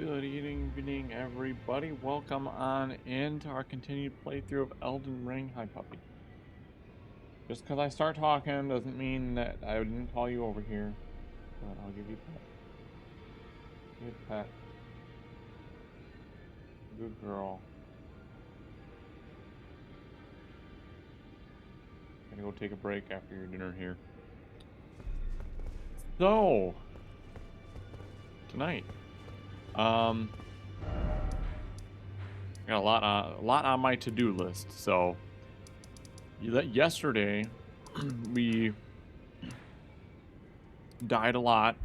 Good evening, everybody. Welcome on into our continued playthrough of Elden Ring. Hi, puppy. Just because I start talking doesn't mean that I didn't call you over here. But I'll give you a pet. Good pet. Good girl. Gonna go take a break after your dinner here. So, tonight, got a lot on my to-do list. So yesterday we died a lot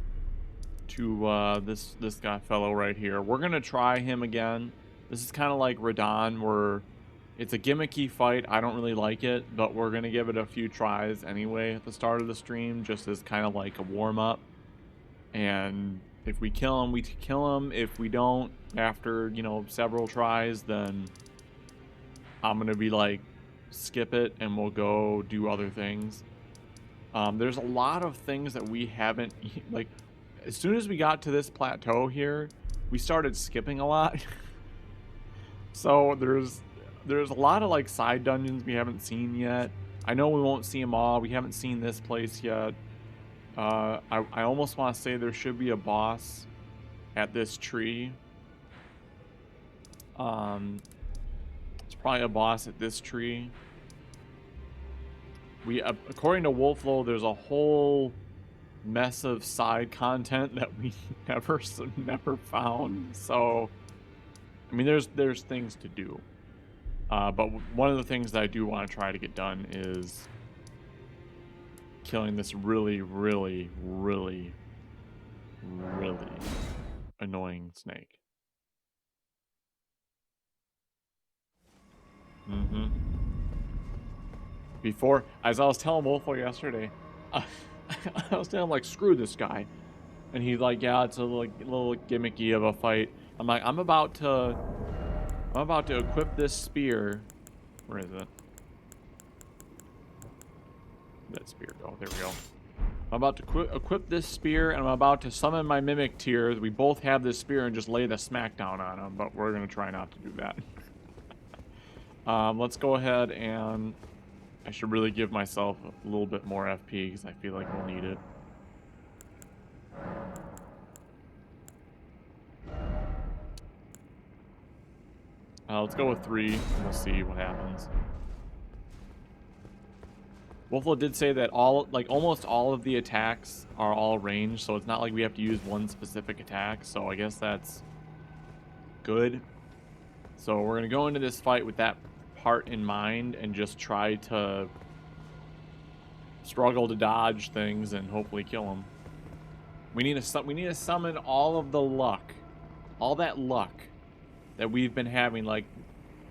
to this guy fellow right here. We're gonna try him again. This is kind of like Radon, where it's a gimmicky fight. I don't really like it, but we're gonna give it a few tries anyway at the start of the stream, just as kind of like a warm-up. And if we kill him, we kill him. If we don't, after, you know, several tries, then I'm gonna be like, skip it and we'll go do other things. There's a lot of things that we haven't, like, as soon as we got to this plateau here, we started skipping a lot. So there's a lot of like side dungeons we haven't seen yet. I know we won't see them all. We haven't seen this place yet. I almost want to say there should be a boss at this tree. It's probably a boss at this tree. We, according to Wolflow, there's a whole mess of side content that we never found. So, I mean, there's things to do. But one of the things that I do want to try to get done is killing this really annoying snake. Before, as I was telling Wolfo yesterday, I was telling him, like, screw this guy. And he's like, yeah, it's a little gimmicky of a fight. I'm like, I'm about to equip this spear. Where is it? Where'd that spear go? There we go. I'm about to equip this spear, and I'm about to summon my mimic tears. We both have this spear and just lay the smackdown on him, but we're gonna try not to do that. Let's go ahead, and I should really give myself a little bit more FP because I feel like we'll need it. Let's go with 3, and we'll see what happens. Wolflo did say that almost all of the attacks are all ranged, so it's not like we have to use one specific attack, so I guess that's good. So we're gonna go into this fight with that part in mind and just try to struggle to dodge things and hopefully kill them. We need to summon all of the luck, all that luck that we've been having. Like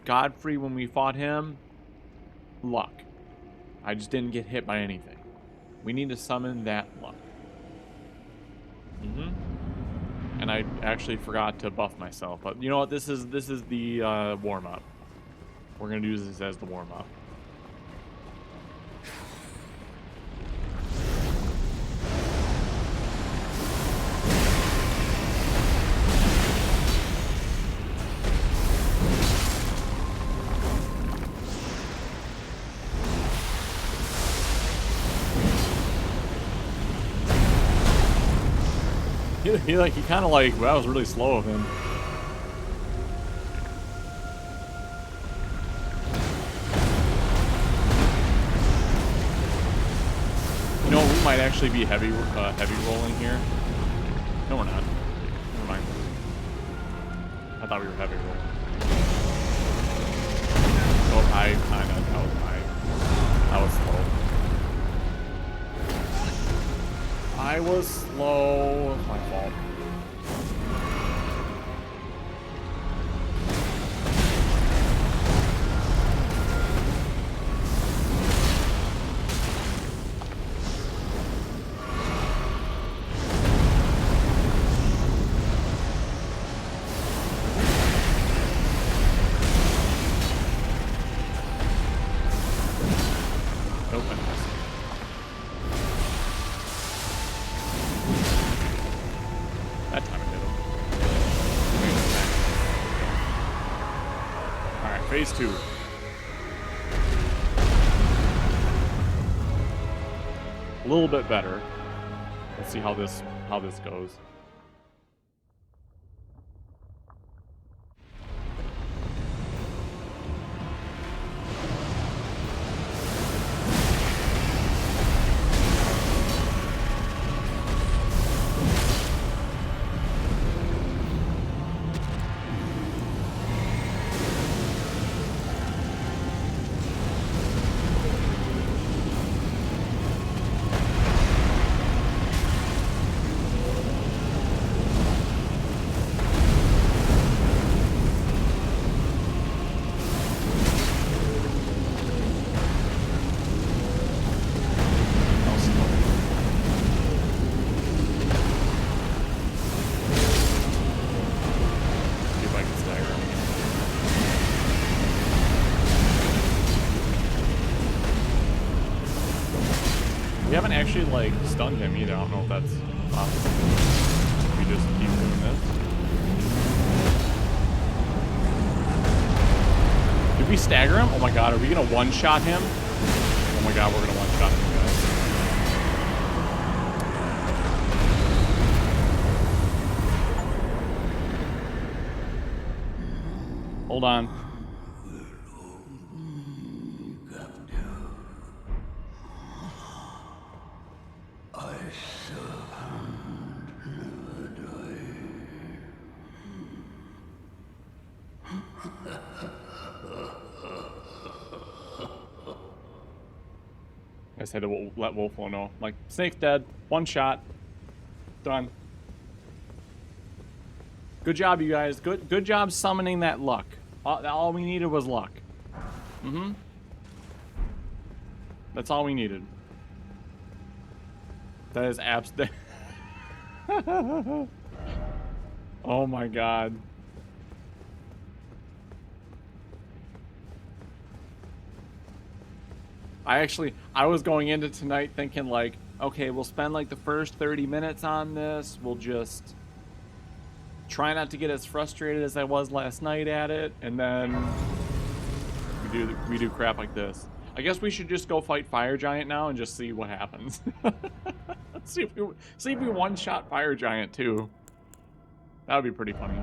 Godfrey, when we fought him, luck. I just didn't get hit by anything. We need to summon that luck. And I actually forgot to buff myself, but you know what? This is the warm up. We're gonna use this as the warm up. He kind of like, well, that was really slow of him. You know, we might actually be heavy rolling here. No, we're not. Never mind. I thought we were heavy rolling. Oh, that was slow. I was slow. It's my fault. Nope, I missed. Phase 2. A little bit better. Let's see how this goes. We haven't actually, like, stunned him either. I don't know if that's possible. We just keep doing this. Did we stagger him? Oh my god, are we gonna one-shot him? Oh my god, we're gonna one-shot him, guys. Hold on. I said to let Wolfo know. Like, Snake's dead. One shot. Done. Good job, you guys. Good job summoning that luck. All we needed was luck. Mm-hmm. That's all we needed. That is Oh my god. I was going into tonight thinking like, okay, we'll spend like the first 30 minutes on this. We'll just try not to get as frustrated as I was last night at it, and then we do crap like this. I guess we should just go fight Fire Giant now and just see what happens. Let's see if we one-shot Fire Giant too. That would be pretty funny.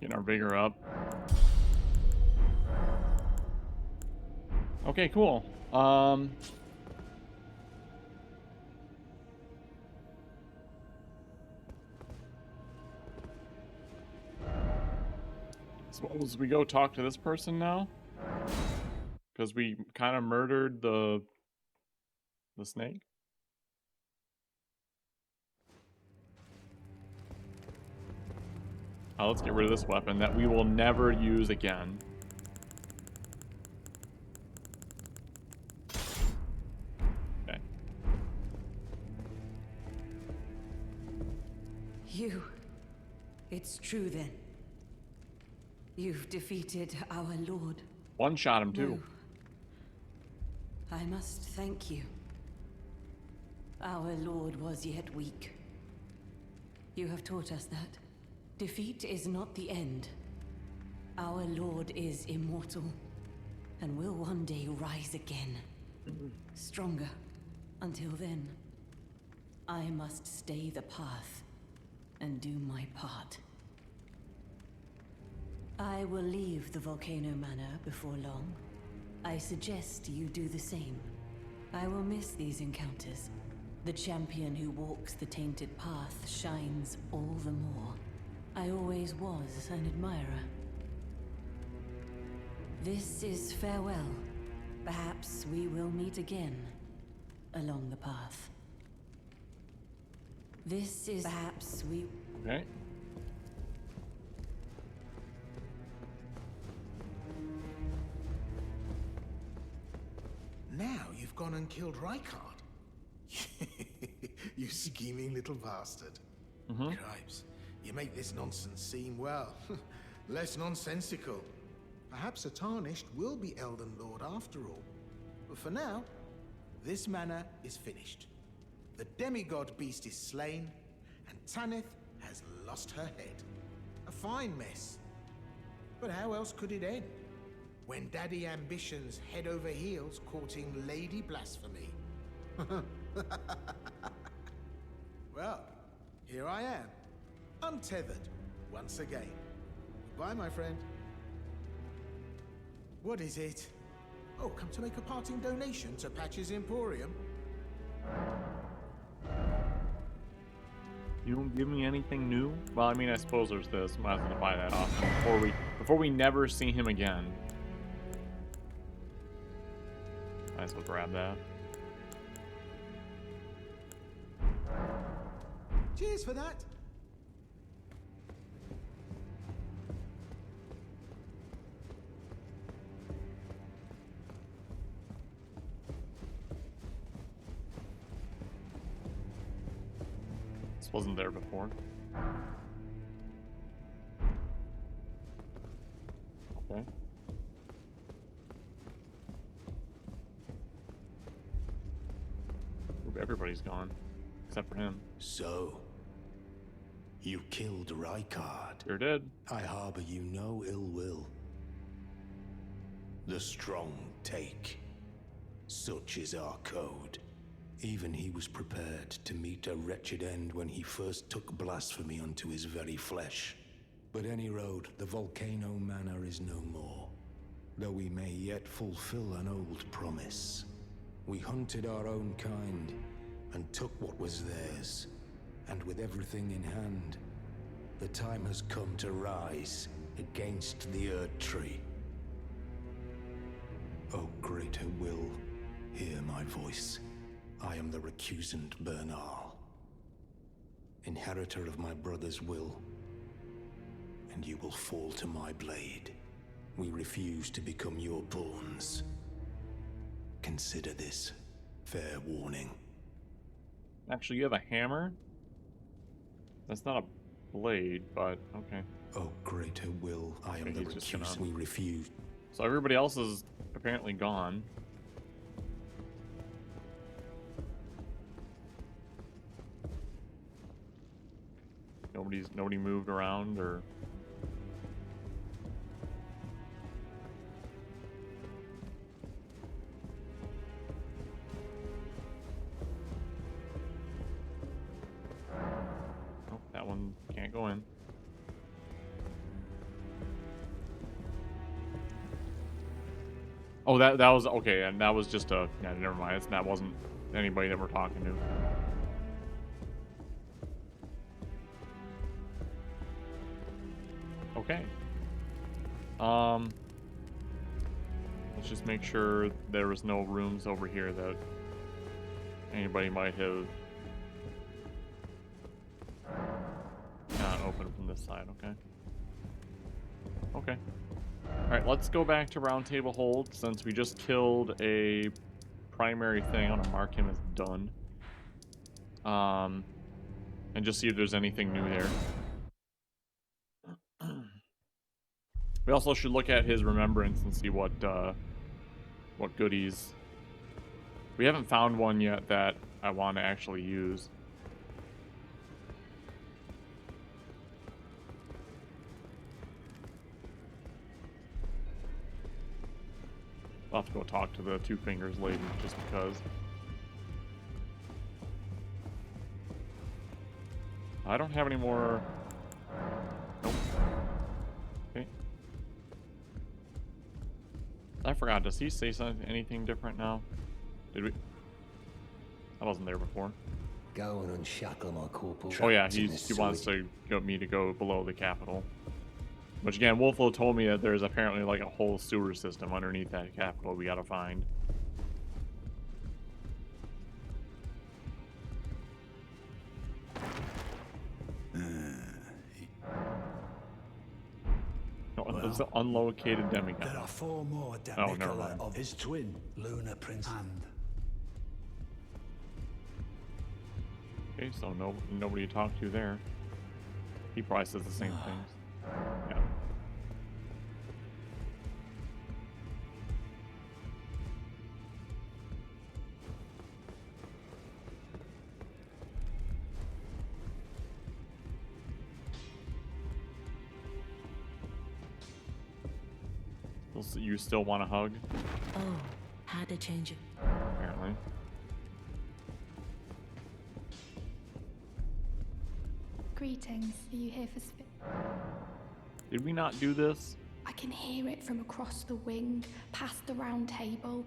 Getting our vigor up. Okay, cool. Suppose we go talk to this person now? Because we kind of murdered the snake? Let's get rid of this weapon that we will never use again. Okay. It's true then. You've defeated our lord. One shot him too. No. I must thank you. Our lord was yet weak. You have taught us that. Defeat is not the end. Our lord is immortal, and will one day rise again. Stronger. Until then, I must stay the path and do my part. I will leave the Volcano Manor before long. I suggest you do the same. I will miss these encounters. The champion who walks the tainted path shines all the more. I always was an admirer. This is farewell. Perhaps we will meet again along the path. This is perhaps we... Okay. Now you've gone and killed Rykard. You scheming little bastard. Cripes, you make this nonsense seem, well, less nonsensical. Perhaps a Tarnished will be Elden Lord after all. But for now, this manor is finished. The demigod beast is slain, and Tanith has lost her head. A fine mess. But how else could it end? When Daddy Ambition's head over heels courting Lady Blasphemy. Well, here I am, untethered, once again. Goodbye, my friend. What is it? Oh, come to make a parting donation to Patch's Emporium? You don't give me anything new? Well, I mean, I suppose there's this. Might as well buy that off before we never see him again. Might as well grab that. Cheers for that. This wasn't there before. Okay. Everybody's gone, except for him. So, you killed Rykard. Sure did. I harbor you no ill will. The strong take. Such is our code. Even he was prepared to meet a wretched end when he first took blasphemy unto his very flesh. But any road, the Volcano Manor is no more. Though we may yet fulfill an old promise. We hunted our own kind, and took what was theirs. And with everything in hand, the time has come to rise against the Erd Tree. O greater will, hear my voice. I am the recusant Bernal, inheritor of my brother's will, and you will fall to my blade. We refuse to become your pawns. Consider this fair warning. Actually, you have a hammer? That's not a blade, but okay. Oh, greater will, I am the recusant. We refuse. So everybody else is apparently gone. Nobody moved around or... Oh, that one can't go in. Oh, that was okay, and that was just a... Yeah, never mind. That wasn't anybody that we're talking to. Okay. Let's just make sure there was no rooms over here that anybody might have not opened from this side, okay? Okay. Alright, let's go back to Round Table Hold since we just killed a primary thing. I'm gonna mark him as done. And just see if there's anything new there. We also should look at his remembrance and see what goodies. We haven't found one yet that I want to actually use. I'll have to go talk to the Two Fingers lady just because. I don't have any more. Nope. Okay. I forgot. Does he say something, anything different now? Did we? I wasn't there before. Go and unshackle my corporal. Oh yeah, he wants to me to go below the capital. Which again, Wolfo told me that there's apparently like a whole sewer system underneath that capital we gotta find. It's an unlocated demigod. There are 4 more demigod of his twin, Lunar Prince. And okay, so nobody to talk to there. He probably says the same things. Yeah. You still want a hug? Oh, how to change it? Apparently. Greetings. Are you here for Did we not do this? I can hear it from across the wing, past the round table.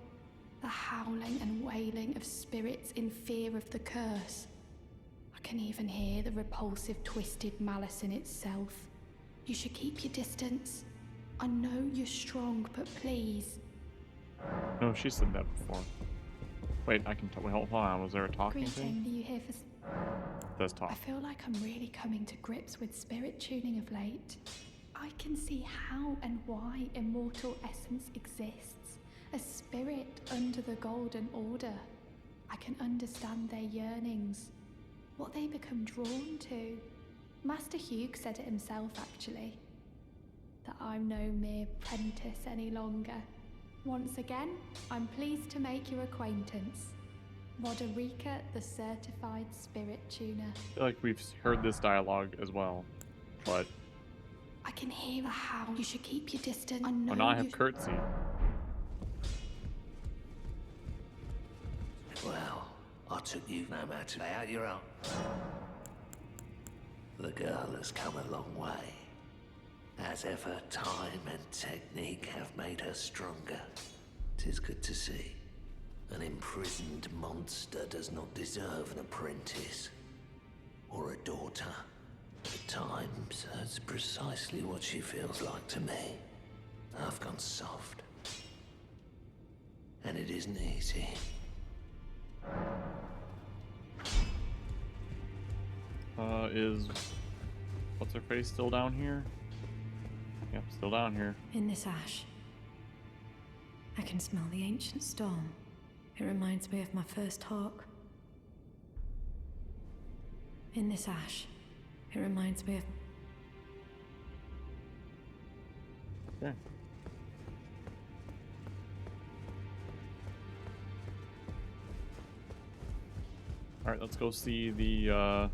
The howling and wailing of spirits in fear of the curse. I can even hear the repulsive, twisted malice in itself. You should keep your distance. I know you're strong, but please. No, she said that before. Wait, I can wait, hold on. Was there a talking thing? Greeting. Are you here for Let's talk. I feel like I'm really coming to grips with spirit tuning of late. I can see how and why immortal essence exists. A spirit under the Golden Order. I can understand their yearnings. What they become drawn to. Master Hugh said it himself, actually. That I'm no mere apprentice any longer. Once again, I'm pleased to make your acquaintance. Roderica, the certified spirit tuner. I feel like we've heard this dialogue as well, but... I can hear the howl. You should keep your distance. I know Oh, now I have curtsy. Well, I took you no matter. Lay out your own. The girl has come a long way. As ever, time and technique have made her stronger. 'Tis good to see. An imprisoned monster does not deserve an apprentice. Or a daughter. At times, that's precisely what she feels like to me. I've gone soft. And it isn't easy. What's her face still down here? Yep, still down here. In this ash, I can smell the ancient storm. It reminds me of my first talk. In this ash, it reminds me of... Okay. Alright, let's go see the,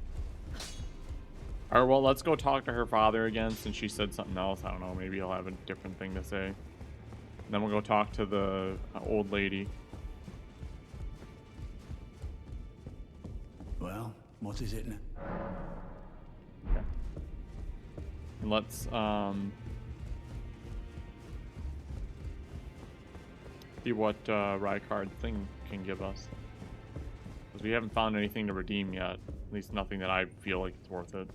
Alright, well, let's go talk to her father again, since she said something else. I don't know, maybe he'll have a different thing to say. Then we'll go talk to the old lady. Well, what is it now? Okay. And let's, see what, Rykard thing can give us. Because we haven't found anything to redeem yet. At least nothing that I feel like it's worth it.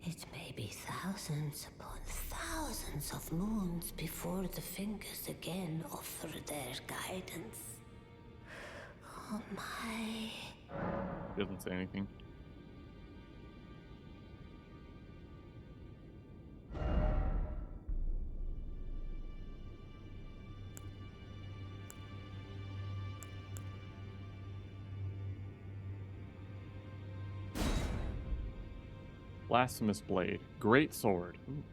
It may be thousands upon thousands of moons before the fingers again offer their guidance. Oh my. He doesn't say anything. Blasphemous Blade. Great sword. Ooh.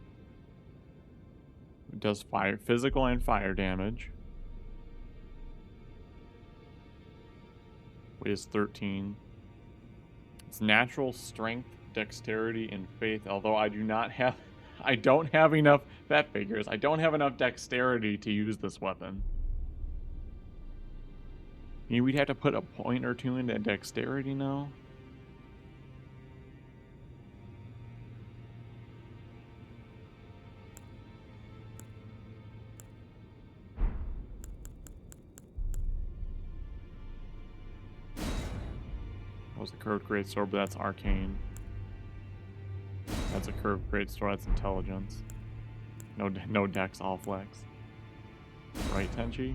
It does fire, physical and fire damage. Weighs 13. It's natural strength, dexterity, and faith. Although I don't have enough, that figures, I don't have enough dexterity to use this weapon. I mean, we'd have to put a point or two into dexterity now. Was a curved greatsword, but that's arcane. That's a curved greatsword, that's intelligence. No dex, all flex. Right, Tenchi?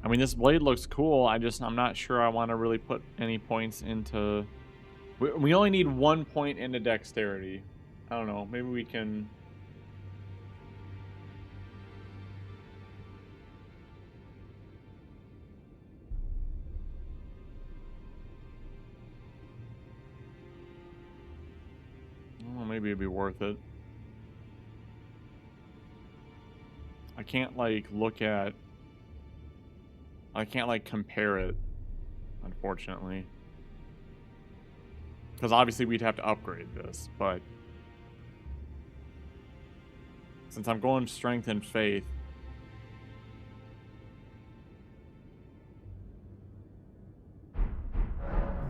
I mean, this blade looks cool. I'm not sure I want to really put any points into... We only need 1 point into dexterity. I don't know, maybe we can... Well, maybe it'd be worth it. I can't, like, I can't, like, compare it, unfortunately. Because obviously we'd have to upgrade this, but... Since I'm going strength and faith.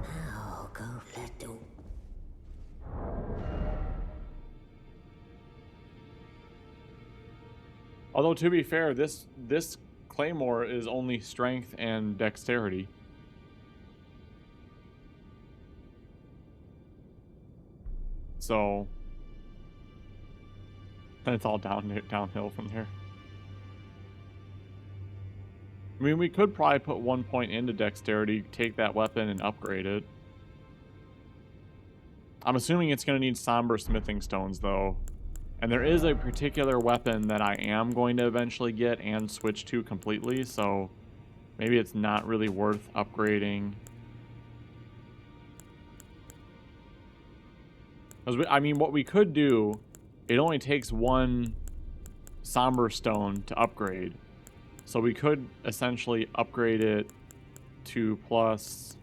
Now go little. Although to be fair, this claymore is only strength and dexterity. So it's all downhill from there. I mean, we could probably put 1 point into dexterity, take that weapon, and upgrade it. I'm assuming it's going to need somber smithing stones, though. And there is a particular weapon that I am going to eventually get and switch to completely, so maybe it's not really worth upgrading. I mean, what we could do, it only takes 1 somber stone to upgrade. So we could essentially upgrade it to plus...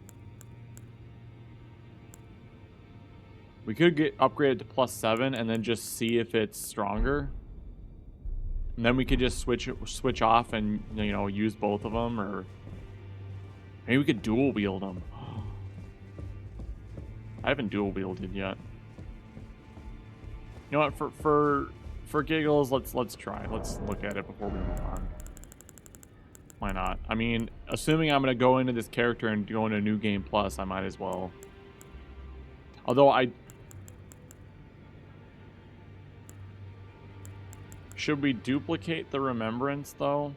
We could get upgraded to +7 and then just see if it's stronger. And then we could just switch off and, you know, use both of them, or maybe we could dual wield them. I haven't dual wielded yet. You know what? For giggles, let's try. Let's look at it before we move on. Why not? I mean, assuming I'm gonna go into this character and go into New Game Plus, I might as well. Although should we duplicate the remembrance, though?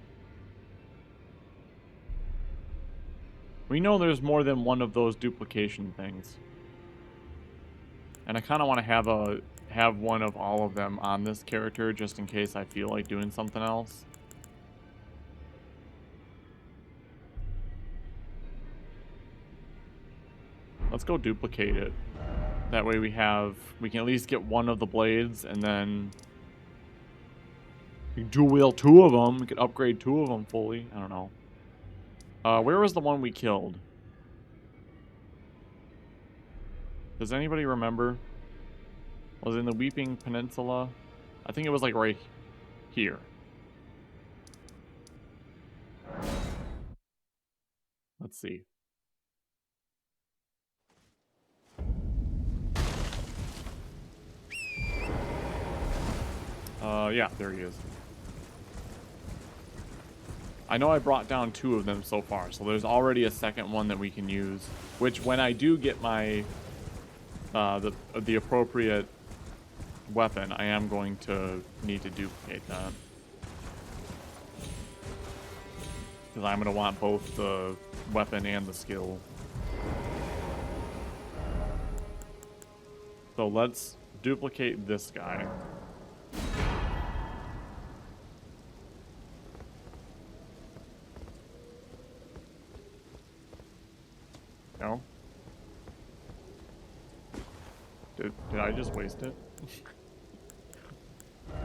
We know there's more than one of those duplication things. And I kind of want to have one of all of them on this character, just in case I feel like doing something else. Let's go duplicate it. That way we can at least get one of the blades, and then we can dual wield 2 of them. We could upgrade 2 of them fully. I don't know. Where was the one we killed? Does anybody remember? Was it in the Weeping Peninsula? I think it was like right here. Let's see. Yeah, there he is. I know I brought down 2 of them so far, so there's already a second one that we can use, which when I do get my the appropriate weapon, I am going to need to duplicate that. Because I'm going to want both the weapon and the skill. So let's duplicate this guy. No? Did I just waste it? I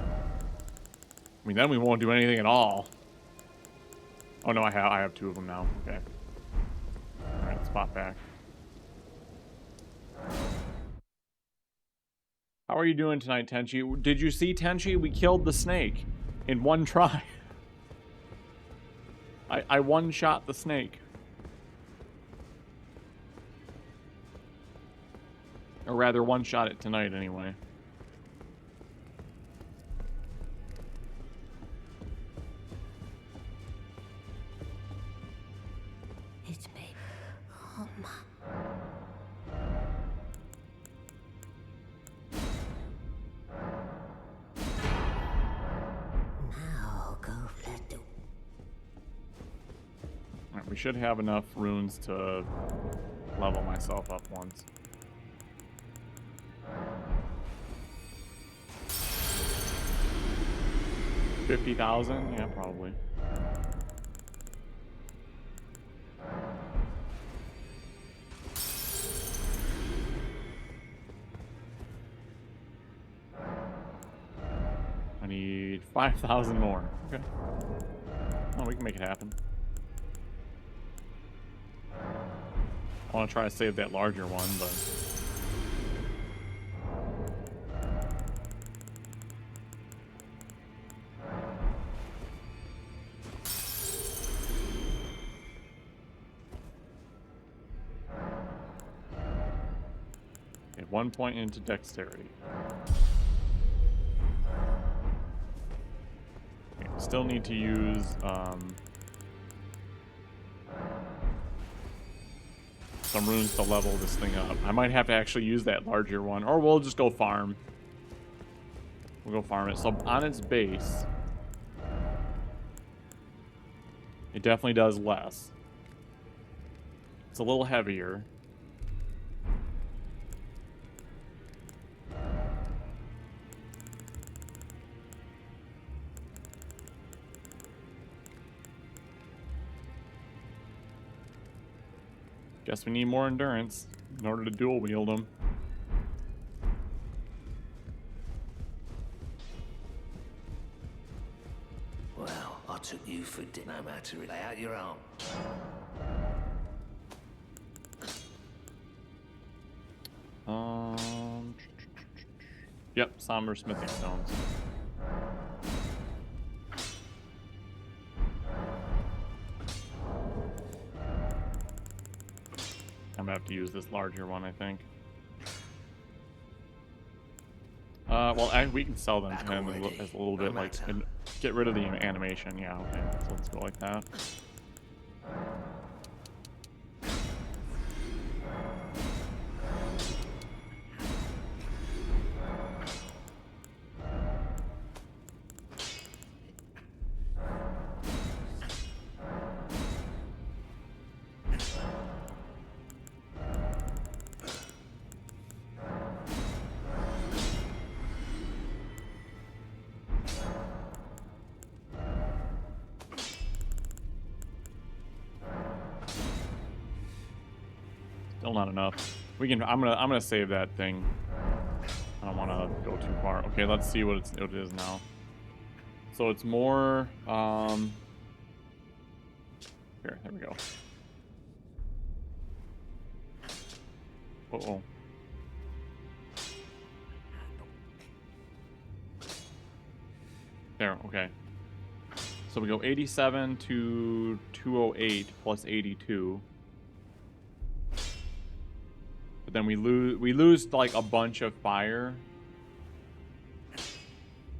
mean, then we won't do anything at all. Oh no, I have 2 of them now. Okay. Alright, spot back. How are you doing tonight, Tenchi? Did you see, Tenchi? We killed the snake in 1 try. I one-shot the snake. Or rather, one-shot it tonight anyway. It's me. Oh, my. Now go little. Alright, we should have enough runes to level myself up once. $50,000? Yeah, probably. I need 5,000 more. Okay. Oh, we can make it happen. I want to try to save that larger one, but... 1 point into dexterity. Okay, still need to use some runes to level this thing up. I might have to actually use that larger one, or we'll just go farm. We'll go farm it. So on its base, it definitely does less. It's a little heavier. Guess we need more endurance in order to dual wield them. Well, I took you for dinner, no matter. Lay out your arm. Yep, somber smithing stones. I'm gonna have to use this larger one, I think. Well, we can sell them to him as a little bit, like, and get rid of the animation. Yeah, okay. So let's go like that. Still not enough. We can. I'm gonna save that thing. I don't want to go too far. Okay, let's see what it is now. So it's more. Here, there we go. Uh-oh. There. Okay. So we go 87 to 208 plus 82. But then we lose like a bunch of fire.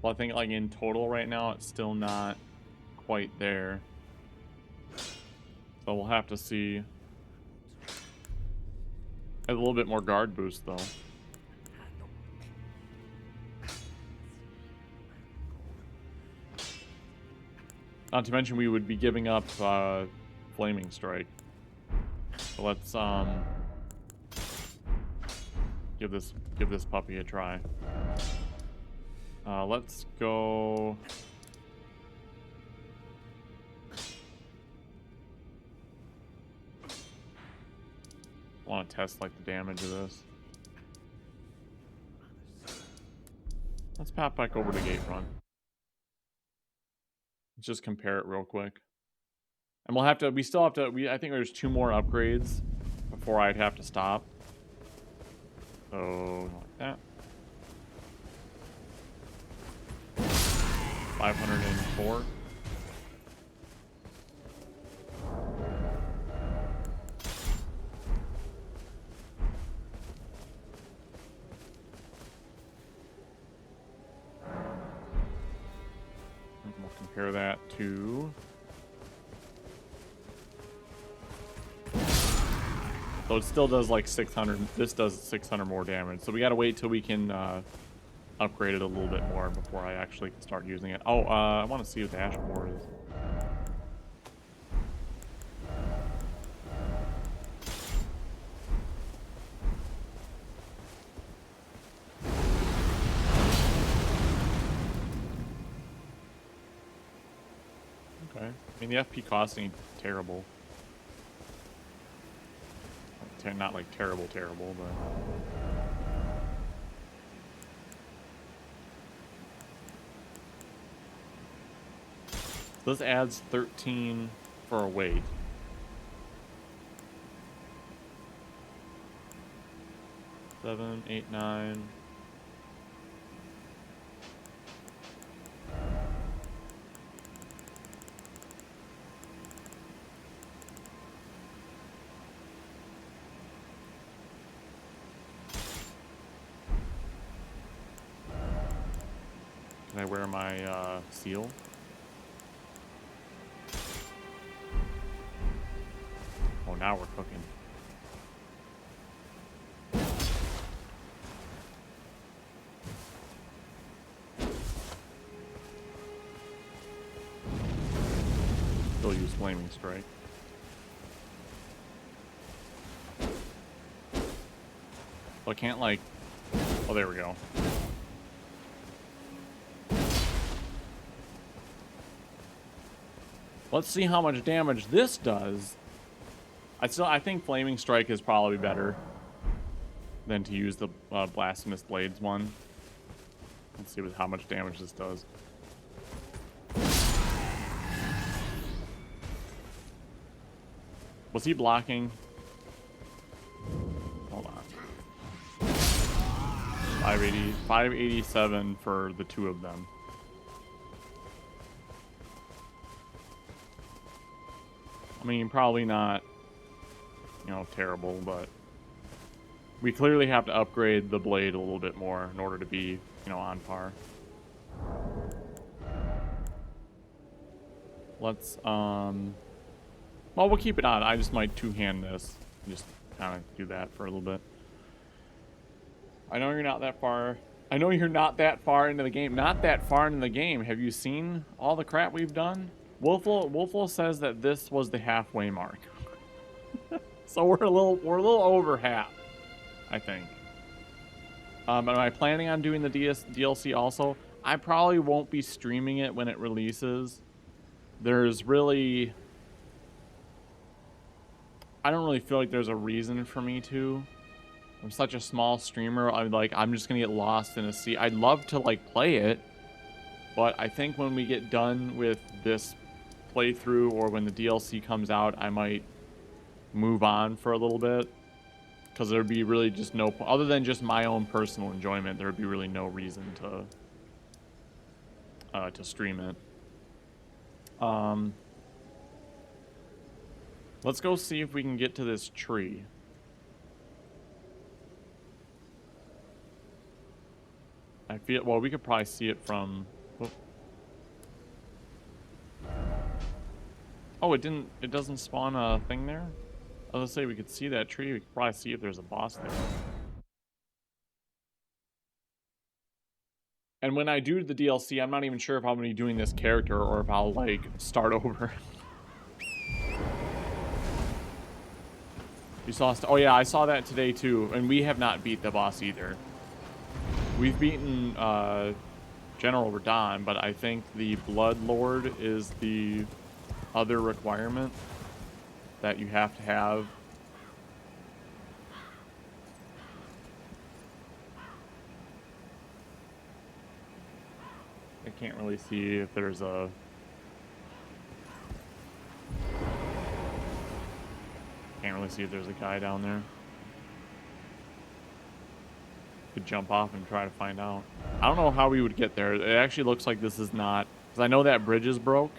Well, I think like in total right now it's still not quite there. So we'll have to see. A little bit more guard boost though. Not to mention we would be giving up Flaming Strike. So let's give this puppy a try. Let's go. I want to test like the damage of this. Let's pop back over to Gate Run. Let's just compare it real quick. And we'll have to, we still have to, I think there's 2 more upgrades before I'd have to stop. So, like that. 504. And we'll compare that to... So it still does like 600. This does 600 more damage. So we gotta wait till we can upgrade it a little bit more before I actually can start using it. Oh, I want to see what the Ash Boar is. Okay. I mean, the FP cost ain't terrible. Not like terrible, but... This adds 13 for a weight. Seven, 8, 9. Can I wear my seal? Oh, now we're cooking. Still use Flaming Strike. I can't, like... Oh, there we go. Let's see how much damage this does. I think Flaming Strike is probably better than to use the Blasphemous Blades one. Let's see how much damage this does. Was he blocking? Hold on. 587 for the two of them. I mean, probably not, you know, terrible, but we clearly have to upgrade the blade a little bit more in order to be, you know, on par. Let's, well, we'll keep it on. I just might two-hand this. Just kind of do that for a little bit. I know you're not that far. I know you're not that far into the game. Not that far into the game. Have you seen all the crap we've done? Wolflo says that this was the halfway mark. So we're a little over half, I think. Am I planning on doing the DLC also? I probably won't be streaming it when it releases. There's really... I don't really feel like there's a reason for me to. I'm such a small streamer. I'm just gonna get lost in a sea. I'd love to like play it, but I think when we get done with this playthrough or when the DLC comes out, I might move on for a little bit, because there'd be really just no, other than just my own personal enjoyment, there'd be really no reason to stream it. Let's go see if we can get to this tree. I feel, well, we could probably see it from, oh, it doesn't spawn a thing there? I was gonna say we could see that tree. We could probably see if there's a boss there. And when I do the DLC, I'm not even sure if I'm gonna be doing this character or if I'll like start over. You saw, oh yeah, I saw that today too, and we have not beat the boss either. We've beaten General Radahn, but I think the Blood Lord is the other requirement that you have to have. I can't really see if there's a... Can't really see if there's a guy down there. Could jump off and try to find out. I don't know how we would get there. It actually looks like this is not... Because I know that bridge is broke.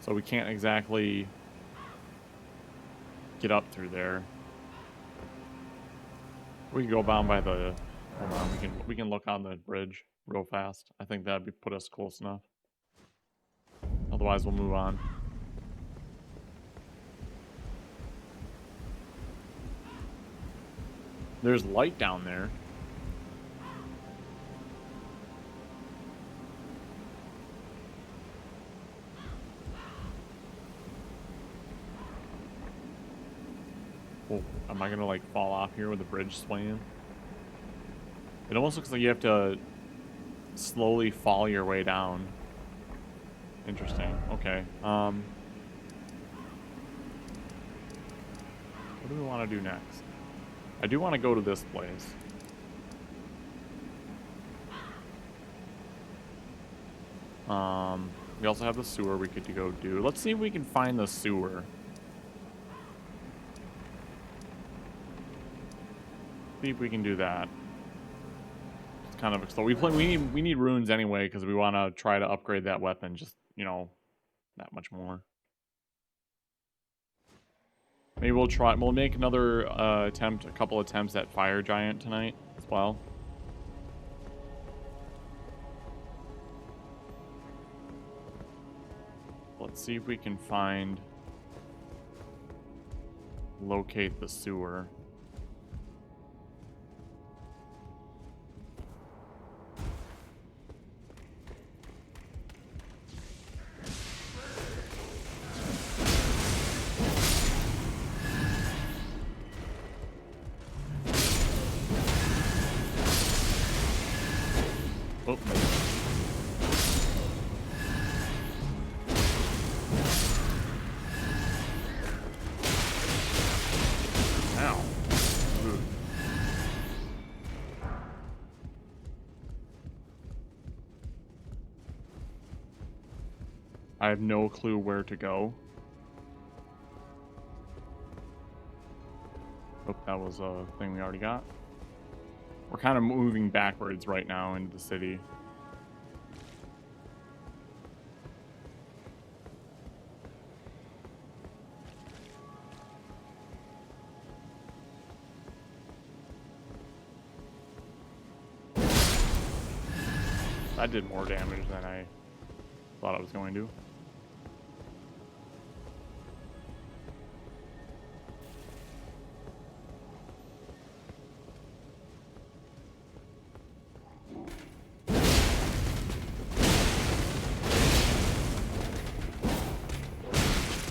So we can't exactly get up through there. We can go down by the... Hold on, we can look on the bridge real fast. I think that'd put us close enough. Otherwise, we'll move on. There's light down there. Oh, am I gonna like fall off here with the bridge swaying? It almost looks like you have to slowly fall your way down. Interesting. Okay. What do we want to do next? I do want to go to this place. We also have the sewer we could go do. Let's see if we can find the sewer. See if we can do that. It's kind of, so we need runes anyway because we want to try to upgrade that weapon just, you know, that much more. Maybe we'll make another a couple attempts at Fire Giant tonight as well. Let's see if we can locate the sewer. Oh, maybe. Ow. Ugh. I have no clue where to go. Oh, that was a thing we already got. We're kind of moving backwards right now into the city. That did more damage than I thought I was going to.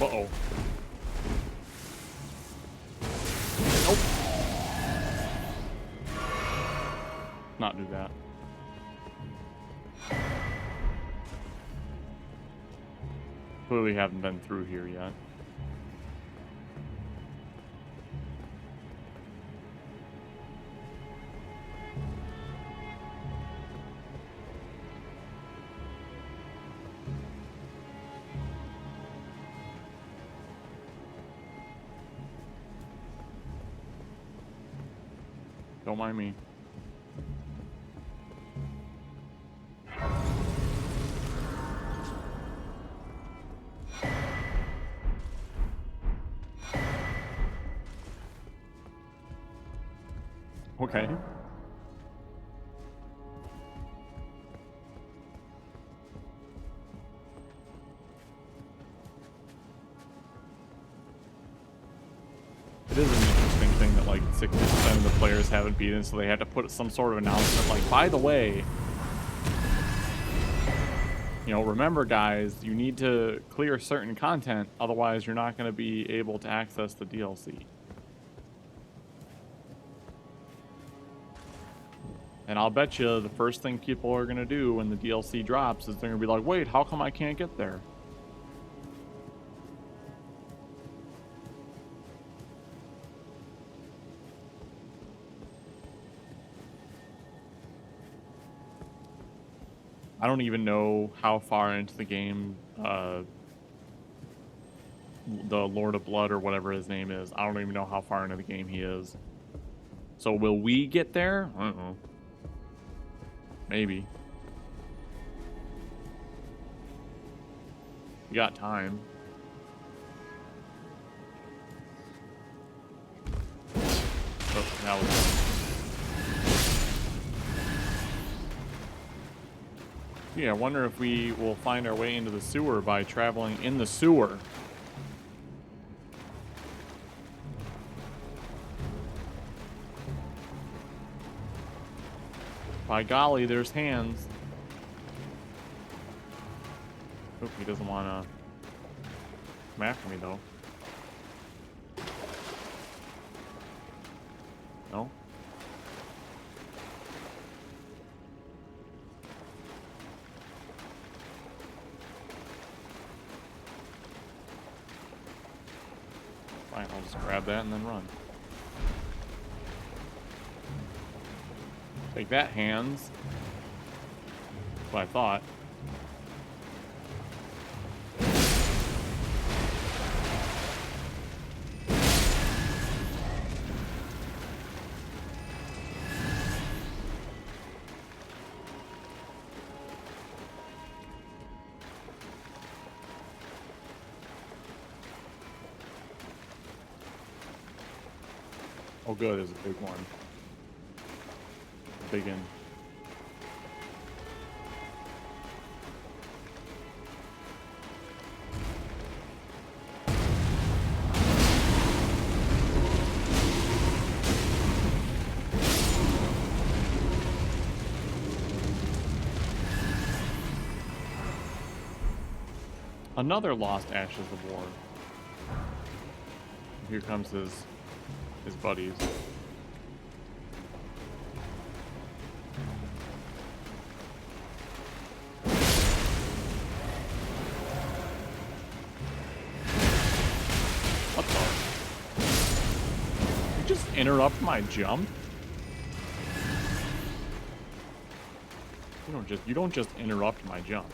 Uh-oh. Nope. Not do that. Clearly haven't been through here yet. Don't mind me. Okay. It is an interesting thing that like 60% of the players haven't beaten, so they had to put some sort of announcement like, by the way, you know, remember guys, you need to clear certain content, otherwise you're not going to be able to access the DLC. And I'll bet you the first thing people are going to do when the DLC drops is they're going to be like, wait, how come I can't get there? I don't even know how far into the game the Lord of Blood or whatever his name is. I don't even know how far into the game he is. So will we get there? I don't know. Maybe. We got time. Oh, now we're done. Yeah, I wonder if we will find our way into the sewer by traveling in the sewer. By golly, there's hands. Oop, he doesn't want to come after me, though. No? Fine, I'll just grab that and then run. Take that, hands. That's what I thought. Oh good, there's a big one. Big in. Another lost Ashes of War. Here comes his buddies. What the? You just interrupt my jump? You don't just interrupt my jump.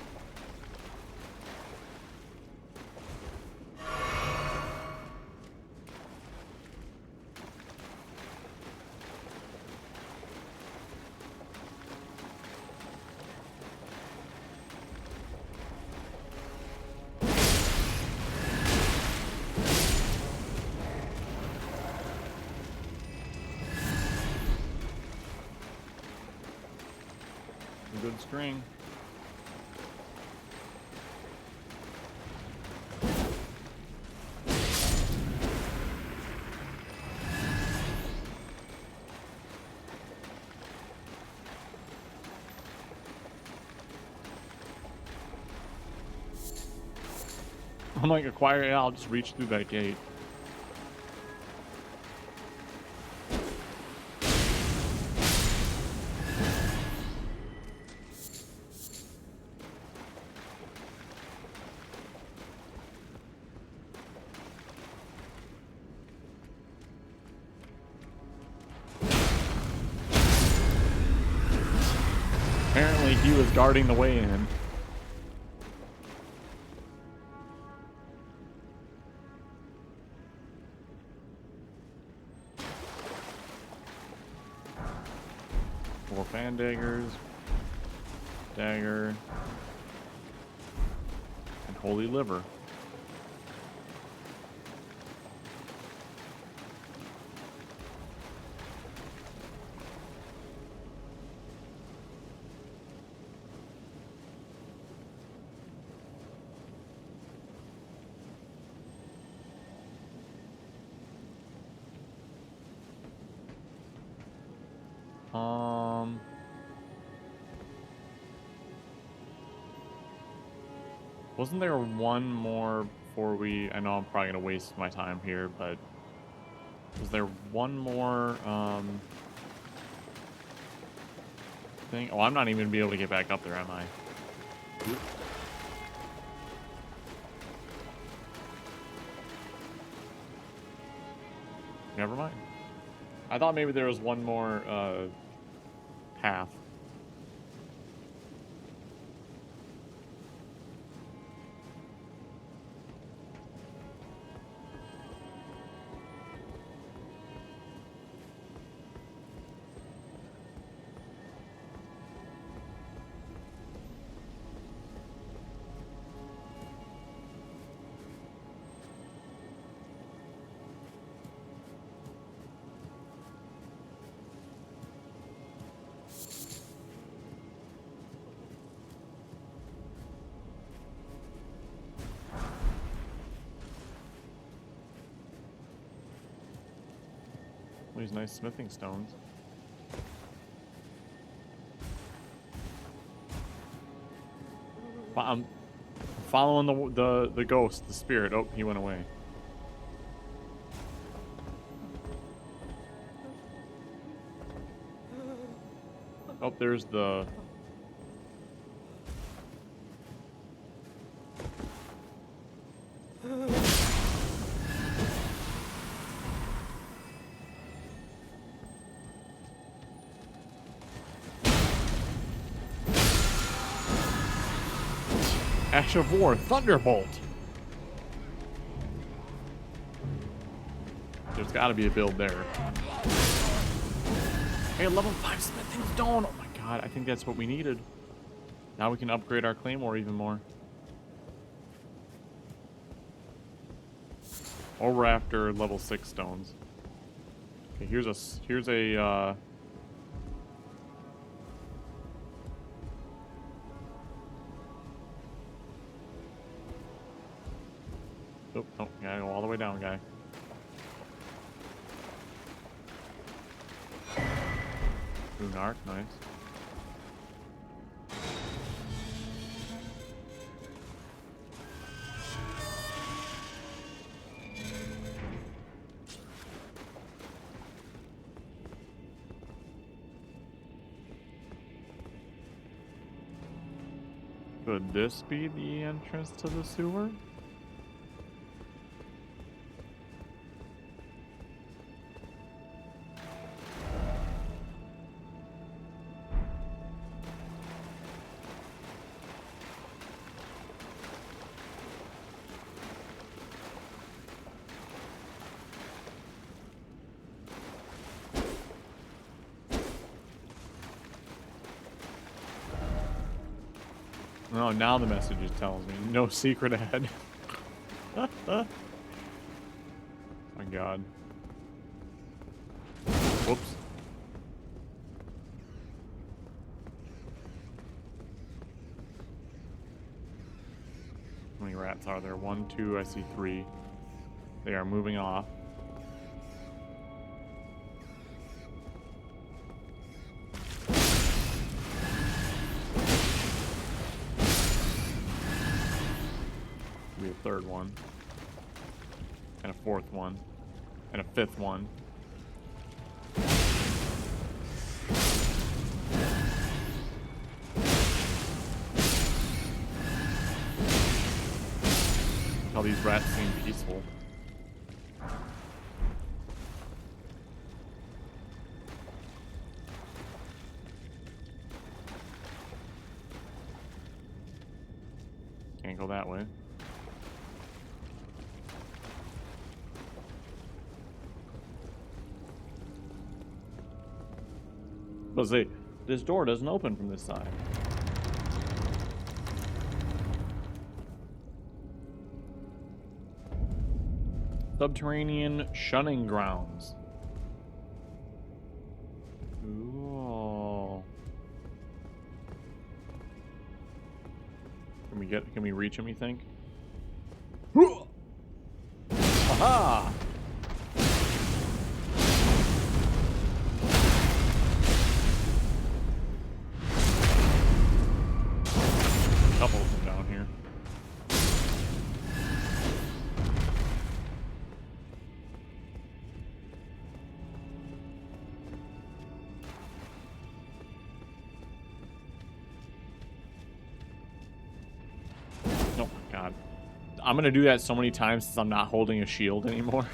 Good string. I'm like, acquire, yeah, I'll just reach through that gate. Apparently he was guarding the way in. Four fan daggers, dagger, and holy liver. Wasn't there one more before we... I know I'm probably going to waste my time here, but... Was there one more, thing? Oh, I'm not even going to be able to get back up there, am I? Oop. Never mind. I thought maybe there was one more, path. These nice smithing stones. I'm following the ghost, the spirit. Oh, he went away. Oh, there's the... Ash of War, Thunderbolt. There's got to be a build there. Hey, level 5 smithing stone. Oh my god, I think that's what we needed. Now we can upgrade our claymore even more. Or we're after level 6 stones. Okay, here's a Oh, oh, gotta go all the way down, guy. Runark, nice. Could this be the entrance to the sewer? Oh, now the message is telling me no secret ahead. My God. Whoops. How many rats are there? 1, 2, I see 3. They are moving off. Be a third one, and a fourth one, and a fifth one. All these rats seem peaceful. Can't go that way. But see, this door doesn't open from this side. Subterranean shunning grounds. Ooh. Can we reach him, you think? Aha! Couple of them down here. Oh my God. I'm gonna do that so many times since I'm not holding a shield anymore.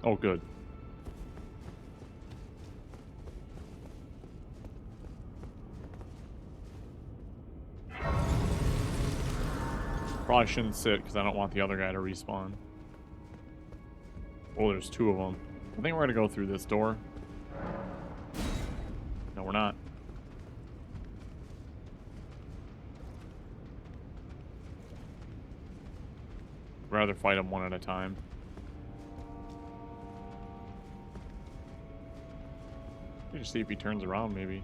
Oh, good. Probably shouldn't sit because I don't want the other guy to respawn. Oh, there's 2 of them. I think we're gonna go through this door. No, we're not. I'd rather fight them one at a time. Just see if he turns around, maybe.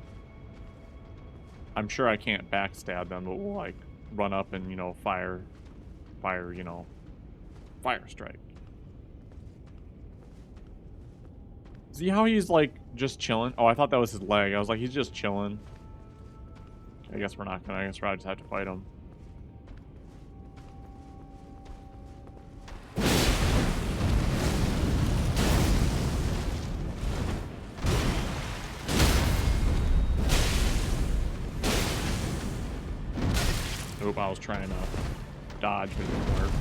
I'm sure I can't backstab them, but we'll, like, run up and, you know, fire, you know, fire strike. See how he's, like, just chilling? Oh, I thought that was his leg. I was like, he's just chilling. I guess we're not gonna. I guess we'll just have to fight him. Oop, I was trying to dodge, but it didn't work.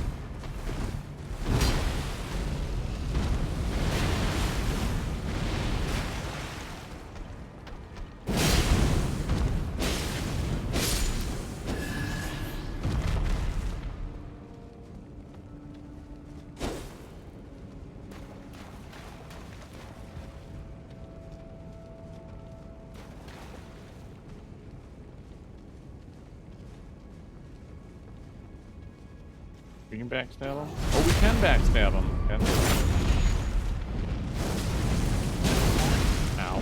We can backstab him? Oh, we can backstab him. Okay. Ow.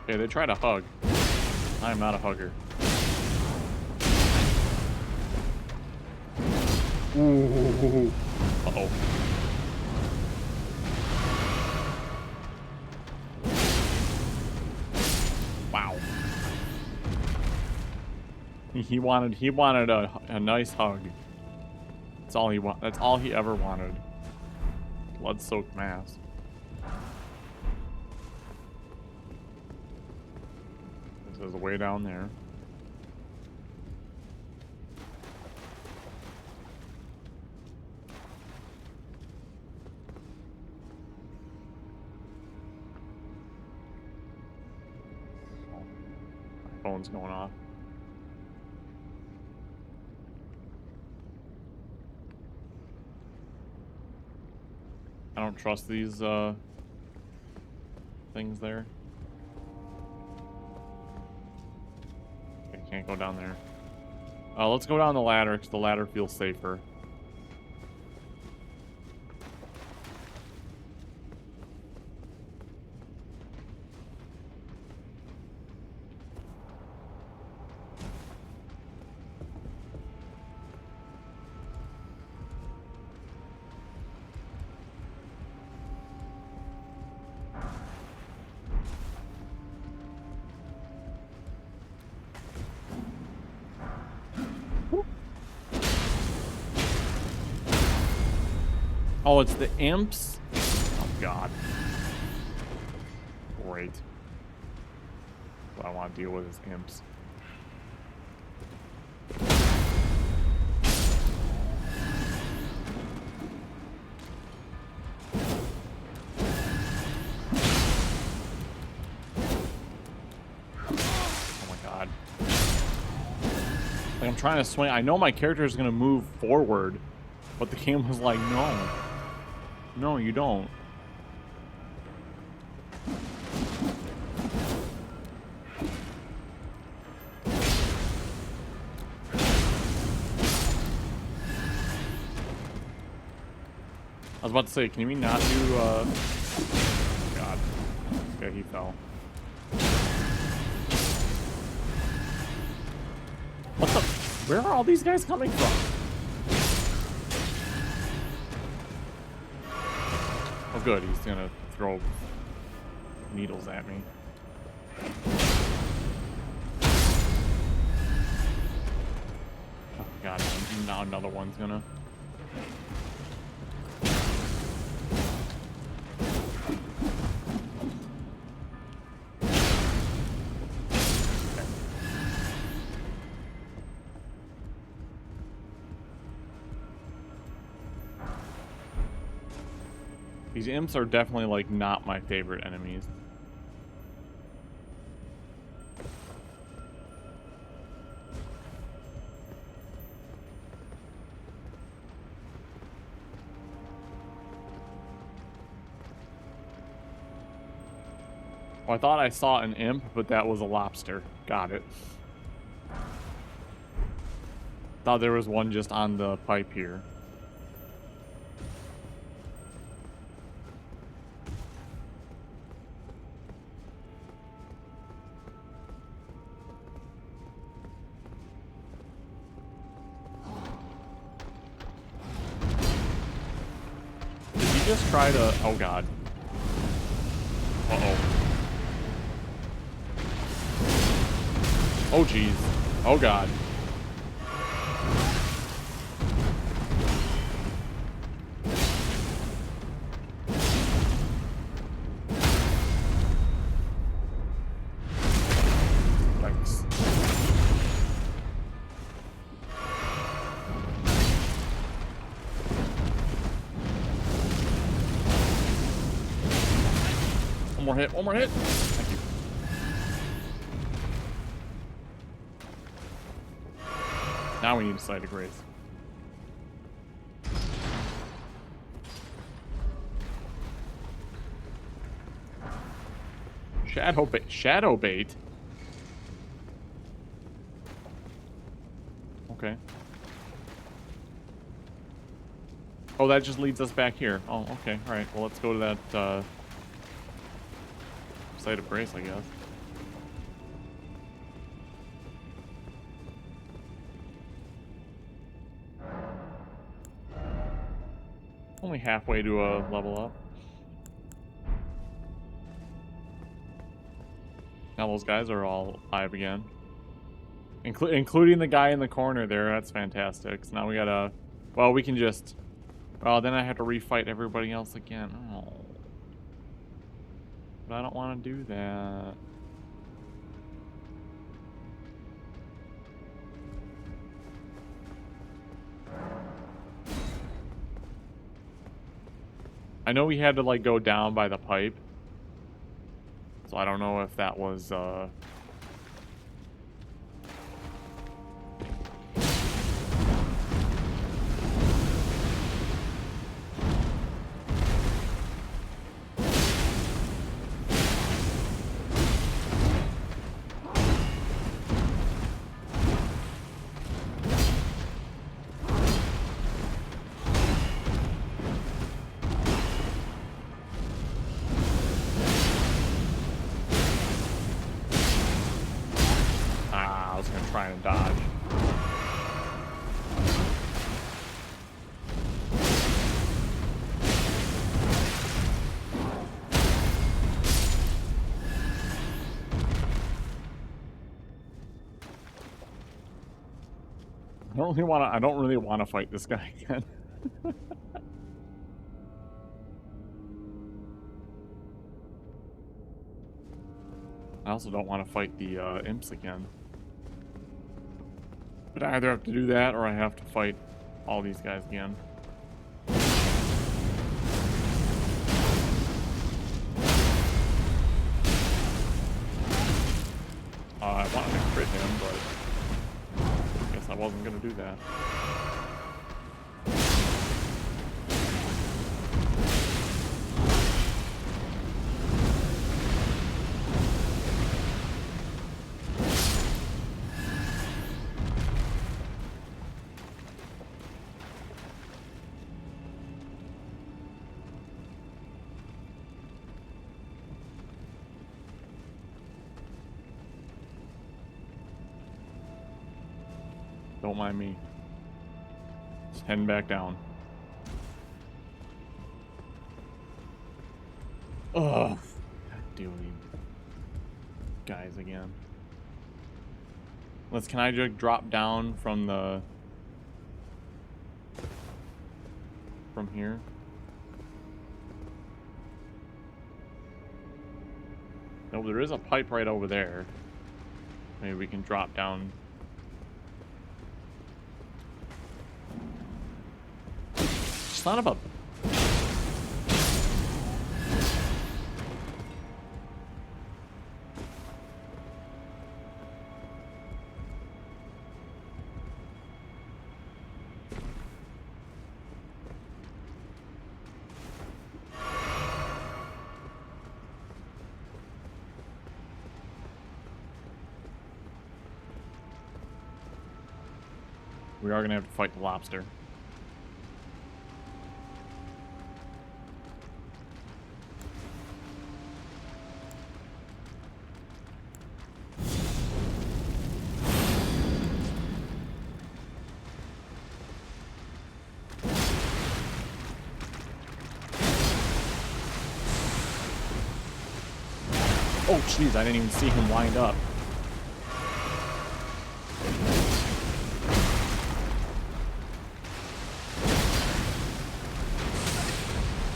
Okay, they try to hug. I'm not a hugger. Ooh. Uh-oh. Wow. He wanted a nice hug. That's all he ever wanted. Blood-soaked mask. This is way down there. My phone's going off. I don't trust these things there. Okay, can't go down there. Let's go down the ladder because the ladder feels safer. Oh, it's the imps? Oh, God. Great. What I want to deal with is imps. Oh, my God. Like, I'm trying to swing. I know my character is going to move forward, but the game was like, no. No, you don't. I was about to say, can we not do, oh God. Okay, he fell. What the? Where are all these guys coming from? Oh, good. He's gonna throw needles at me. Oh, God. Now another one's gonna... These imps are definitely, like, not my favorite enemies. Oh, I thought I saw an imp, but that was a lobster. Got it. Thought there was one just on the pipe here. Just try to... Oh, God. Uh-oh. Oh, jeez. Oh, God. Thanks. One more hit, one more hit. Thank you. Now we need a site of grace. Shadow bait? Okay. Oh, that just leads us back here. Oh, okay. Alright, well, let's go to that, site of grace, I guess. Only halfway to a level up. Now those guys are all alive again. Including the guy in the corner there. That's fantastic. So now we gotta Well, we can just... Well, then I have to refight everybody else again. Oh. But I don't want to do that. I know we had to, like, go down by the pipe. So I don't know if that was, I was gonna try and dodge. I don't really want to fight this guy again. I also don't want to fight the imps again. But I either have to do that or I have to fight all these guys again. I wanted to crit him, but I guess I wasn't going to do that. Don't mind me. Just heading back down. Ugh. Doing guys again. Can I just drop down from here? No, there is a pipe right over there. Maybe we can drop down. Son of a... We are going to have to fight the lobster. Oh, jeez, I didn't even see him wind up.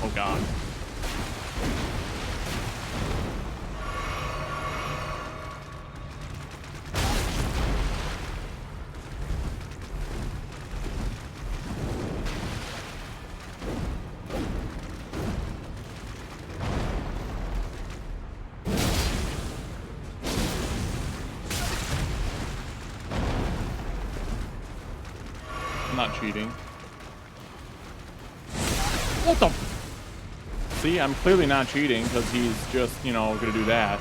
Oh, God. I'm not cheating. What the? See, I'm clearly not cheating because he's just, you know, gonna do that.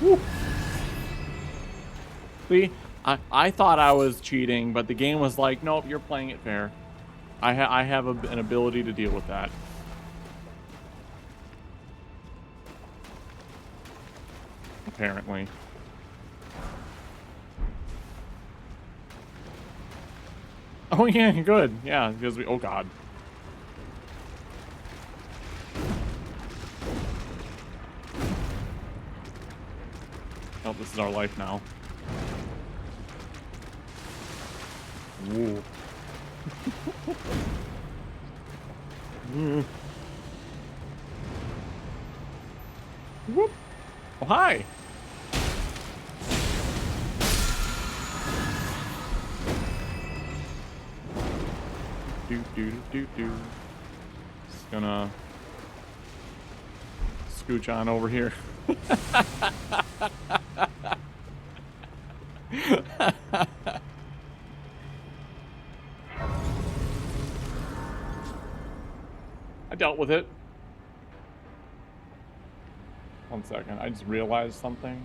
Woo. See, I thought I was cheating, but the game was like, nope, you're playing it fair. I have an ability to deal with that. Apparently. Oh yeah, good. Yeah, because we... Oh God. Oh, this is our life now. Ooh. Whoop. Oh, hi. Just gonna scooch on over here. I dealt with it. 1 second, I just realized something.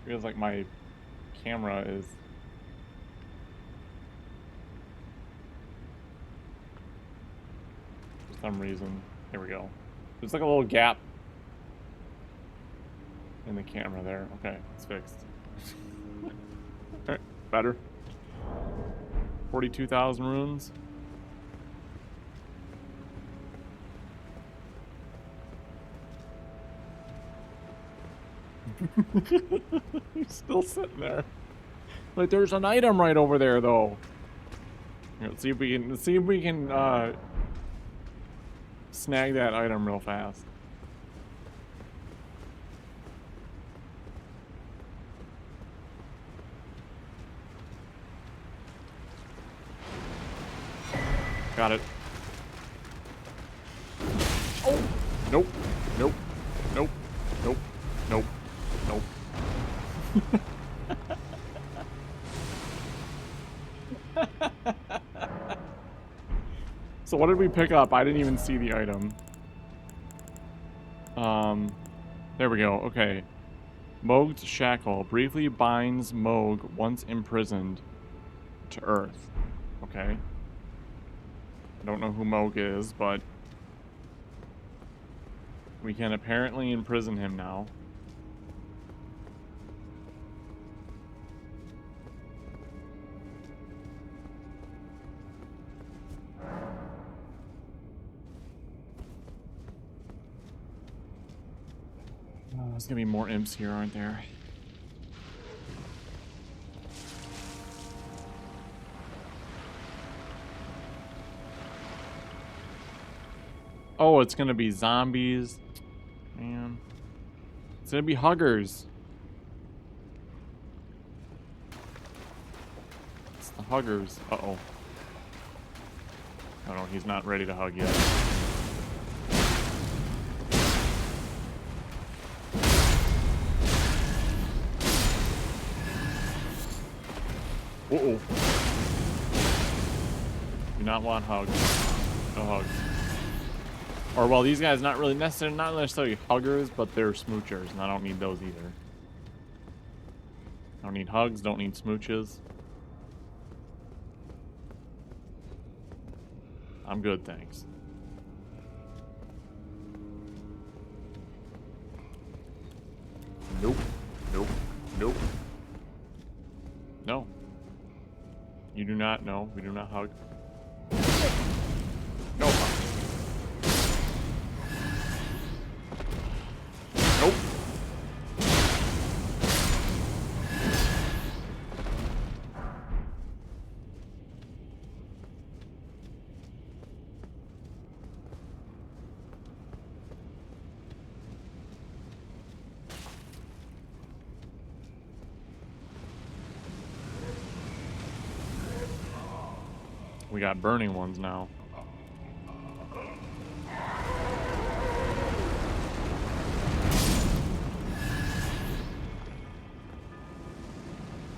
Feels like my camera is... For some reason. Here we go. There's like a little gap in the camera there. Okay, it's fixed. Alright, better. 42,000 runes. He's still sitting there. Like, there's an item right over there, though. Let's see if we can snag that item real fast. Got it. Oh! Nope. Nope. Nope. Nope. Nope. Nope. So what did we pick up? I didn't even see the item. There we go. Okay. Moog's shackle briefly binds Moog once imprisoned to Earth. Okay. I don't know who Moog is, but we can apparently imprison him now. There's gonna be more imps here, aren't there? Oh, it's gonna be zombies. Man. It's gonna be huggers. It's the huggers. Uh-oh. Oh no, he's not ready to hug yet. Uh-oh. Do not want hugs. No hugs. Or, well, these guys not necessarily huggers, but they're smoochers, and I don't need those either. I don't need hugs, don't need smooches. I'm good, thanks. Nope. Nope. Nope. No. You do not know. We do not hug. No hug. Nope. We got burning ones now.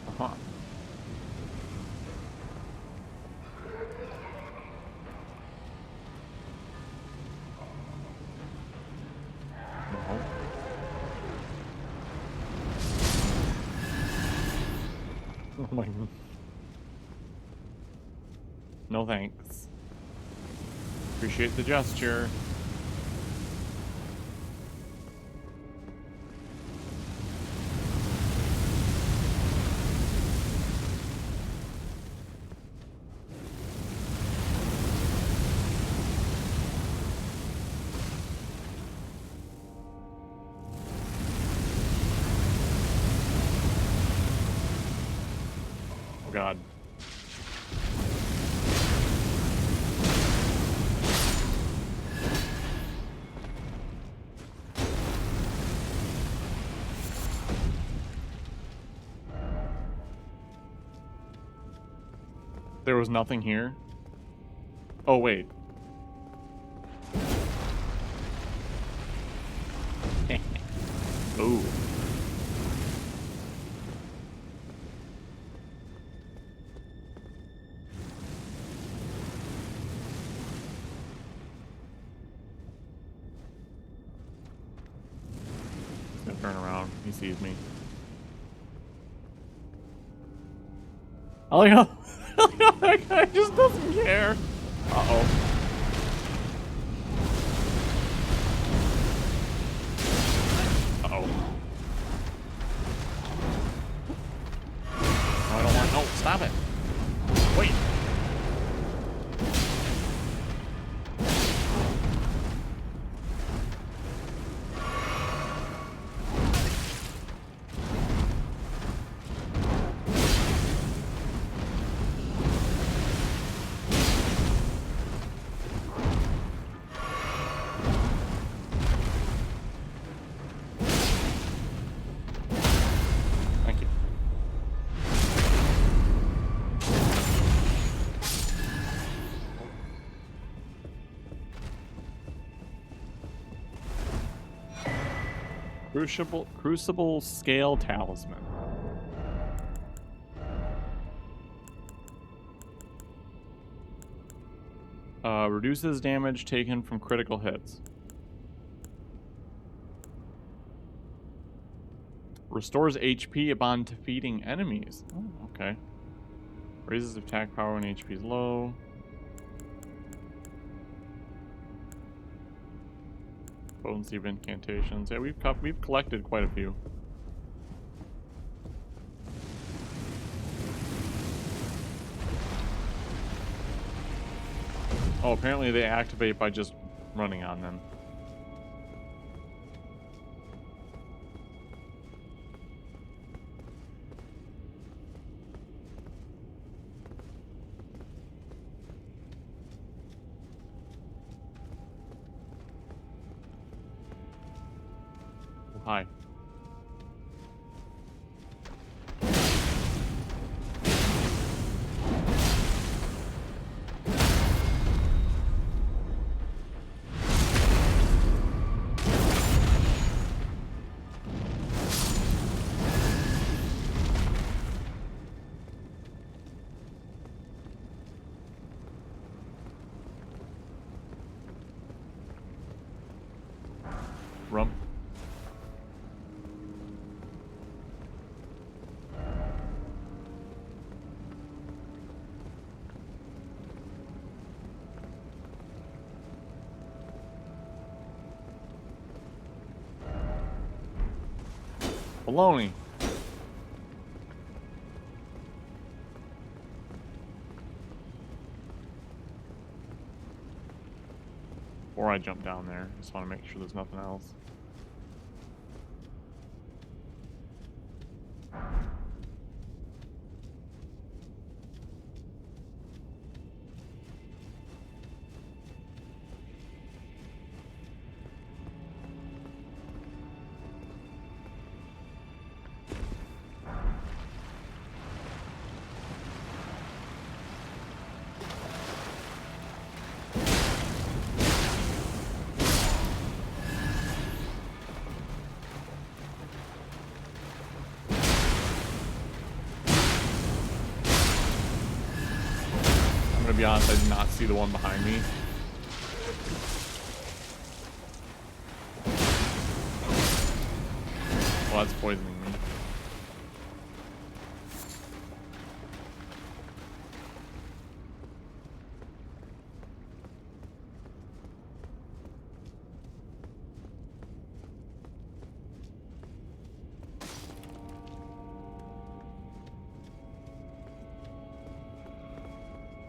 Uh-huh. No. Oh my god. No thanks. Appreciate the gesture. God. There was nothing here? Oh, wait. Ooh. He's gonna turn around. He sees me. I like how that guy just doesn't care. Uh-oh. Uh-oh. No, I don't want... No, stop it. Wait. Thank you. Crucible Scale Talisman. Reduces damage taken from critical hits. Restores HP upon defeating enemies. Oh, okay. Raises attack power when HP is low. Potency of incantations. Yeah, we've collected quite a few. Oh, apparently they activate by just running on them. Oh, hi. Rump. Baloney. Before I jump down there, just want to make sure there's nothing else. I'm gonna be honest, I did not see the one behind me. Well, that's poisoning me.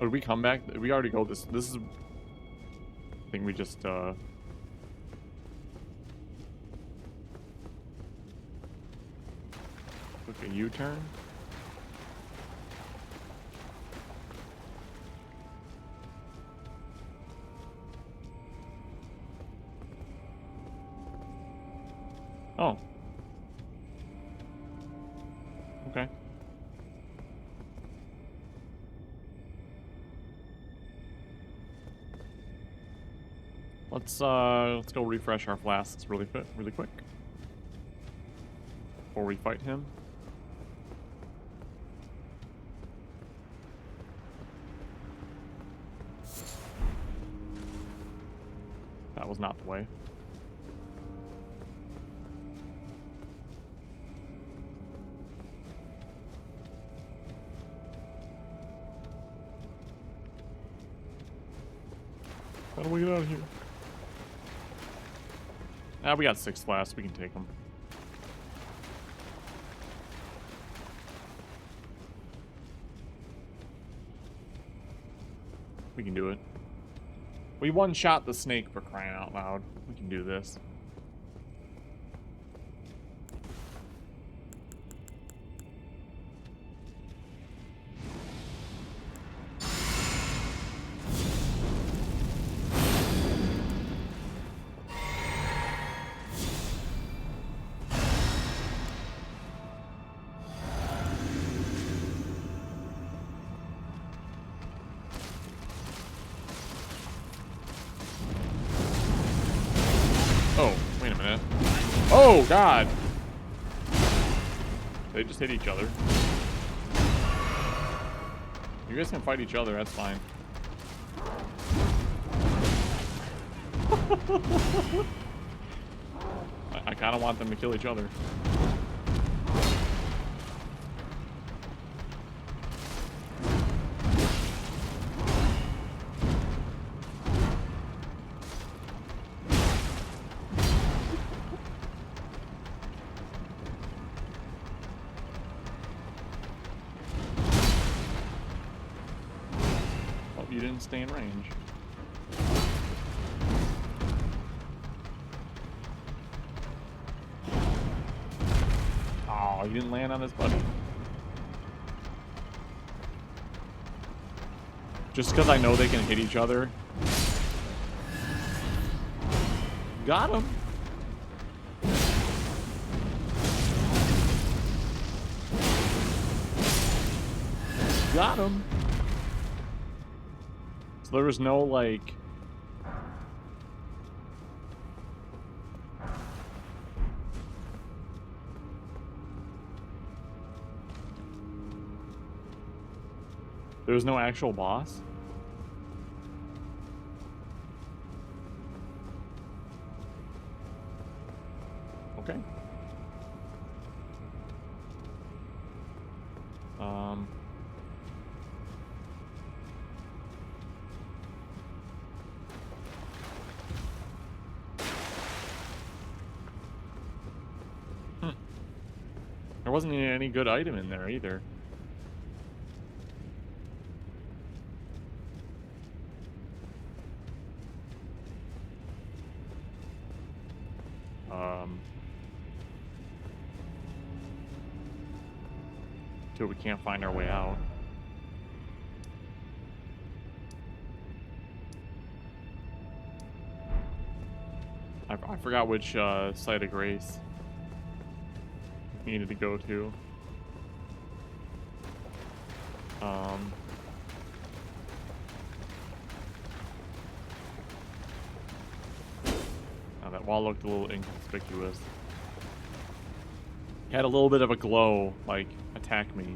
Did we come back? We already go this is... I think we just, took a U-turn? Oh. Okay. Let's go refresh our flasks really quick before we fight him. That was not the way. How do we get out of here? Ah, we got 6 flasks. We can take them. We can do it. We one-shot the snake, for crying out loud. We can do this. Oh, wait a minute. Oh, God! They just hit each other. You guys can fight each other, that's fine. I kind of want them to kill each other. You didn't stay in range. Oh, you didn't land on his buddy. Just because I know they can hit each other. Got him. Got him. So there was no, like... There was no actual boss? Okay. There wasn't any good item in there either. Till we can't find our way out. I forgot which site of grace we needed to go to. Now that wall looked a little inconspicuous. It had a little bit of a glow, like, attack me.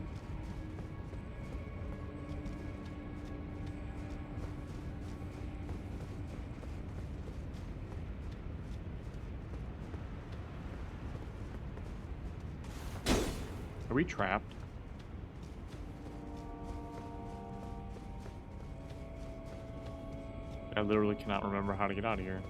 Are we trapped? I literally cannot remember how to get out of here.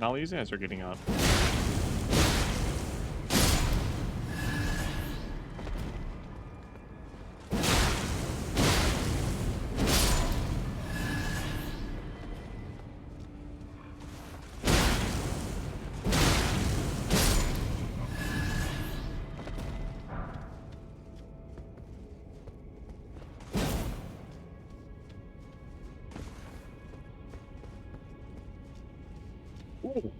Now these guys are getting up. Ooh.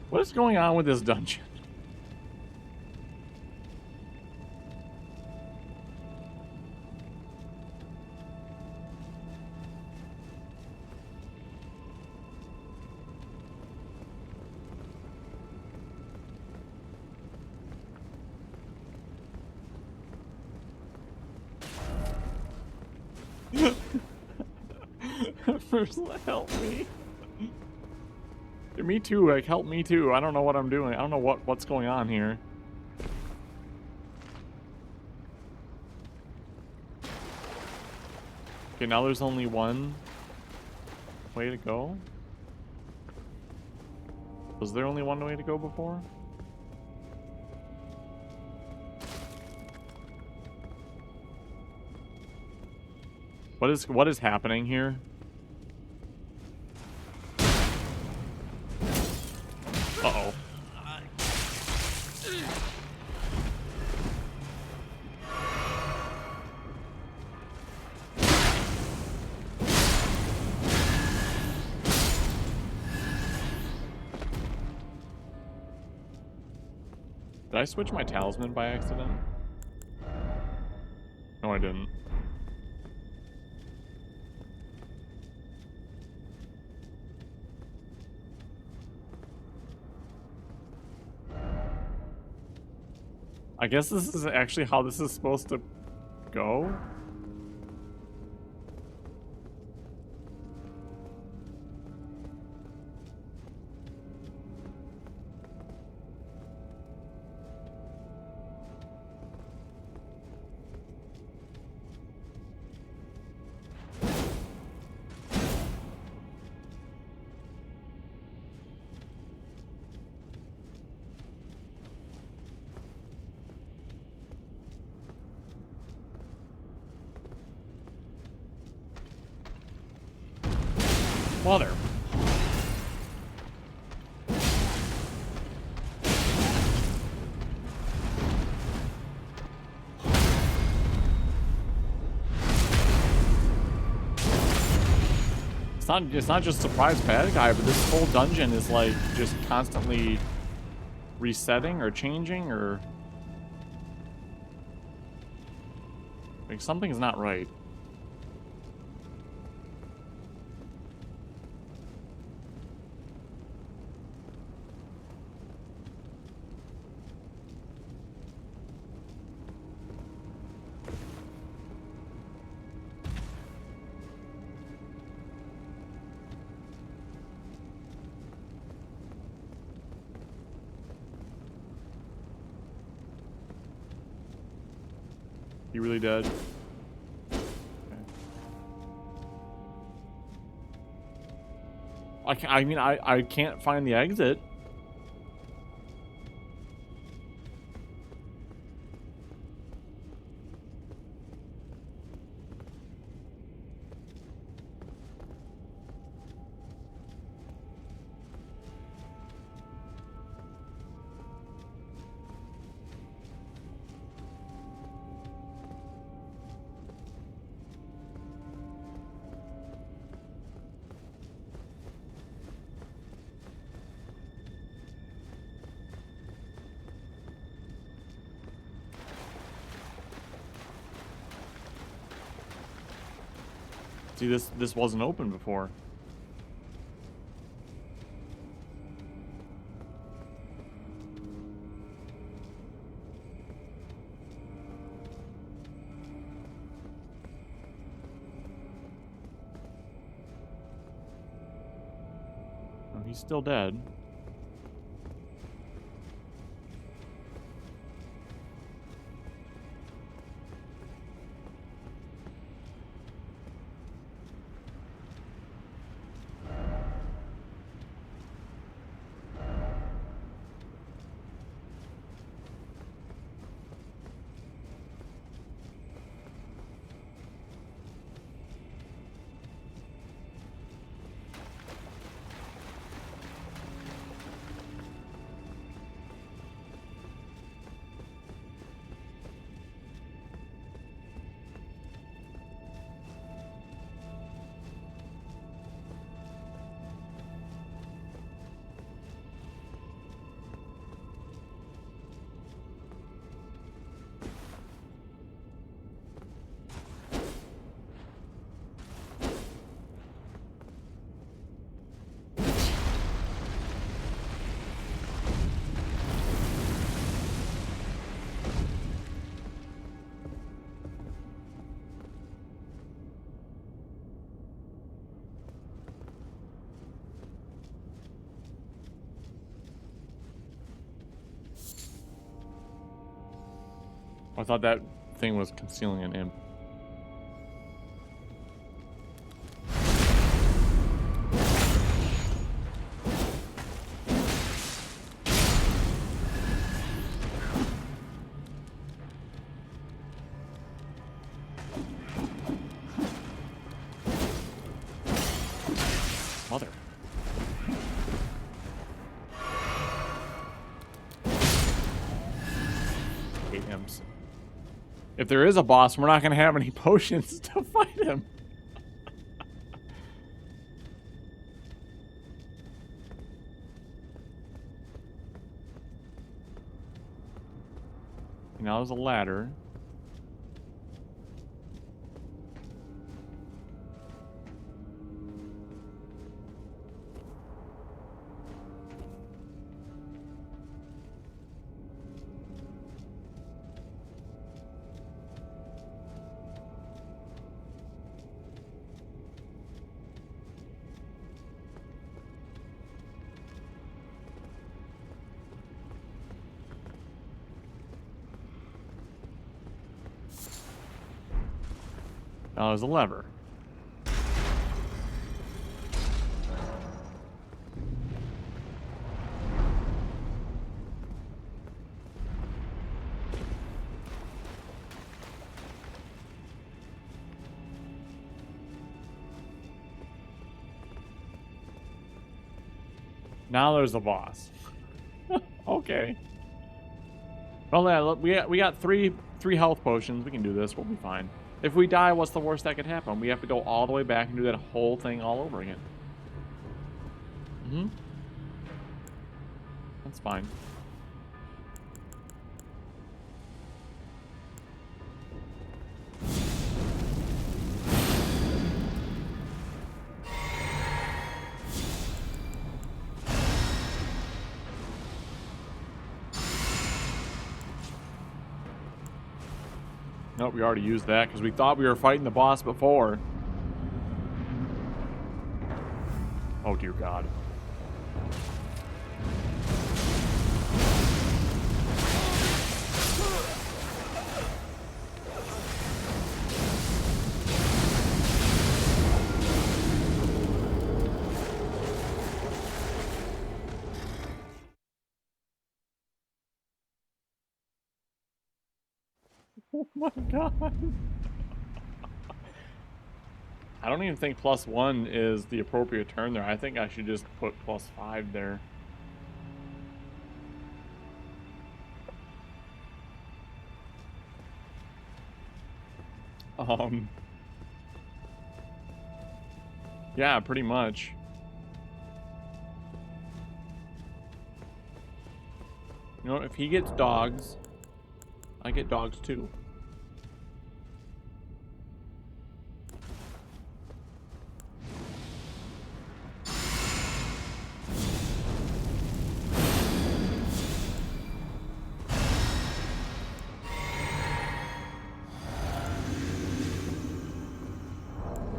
What is going on with this dungeon? First, help me. Me too, like, help me too. I don't know what I'm doing. I don't know what's going on here. Okay, now there's only one way to go. Was there only one way to go before? What is happening here? Uh-oh. Did I switch my talisman by accident? No, I didn't. I guess this is actually how this is supposed to go. Mother. It's not just surprise bad guy, but this whole dungeon is like just constantly resetting or changing or like something's not right. You really dead? Okay. I can't find the exit. See, this wasn't open before. he's still dead. I thought that thing was concealing an imp. Mother. Hate imps. If there is a boss, we're not going to have any potions to fight him. Now there's a ladder. Now there's a lever. Now there's a boss. Okay. Well, yeah, we got three health potions. We can do this. We'll be fine. If we die, what's the worst that could happen? We have to go all the way back and do that whole thing all over again. Mm-hmm. That's fine. Nope, we already used that because we thought we were fighting the boss before. Oh, dear God. Oh my God. I don't even think +1 is the appropriate turn there. I think I should just put +5 there. Yeah, pretty much. You know, if he gets dogs, I get dogs too.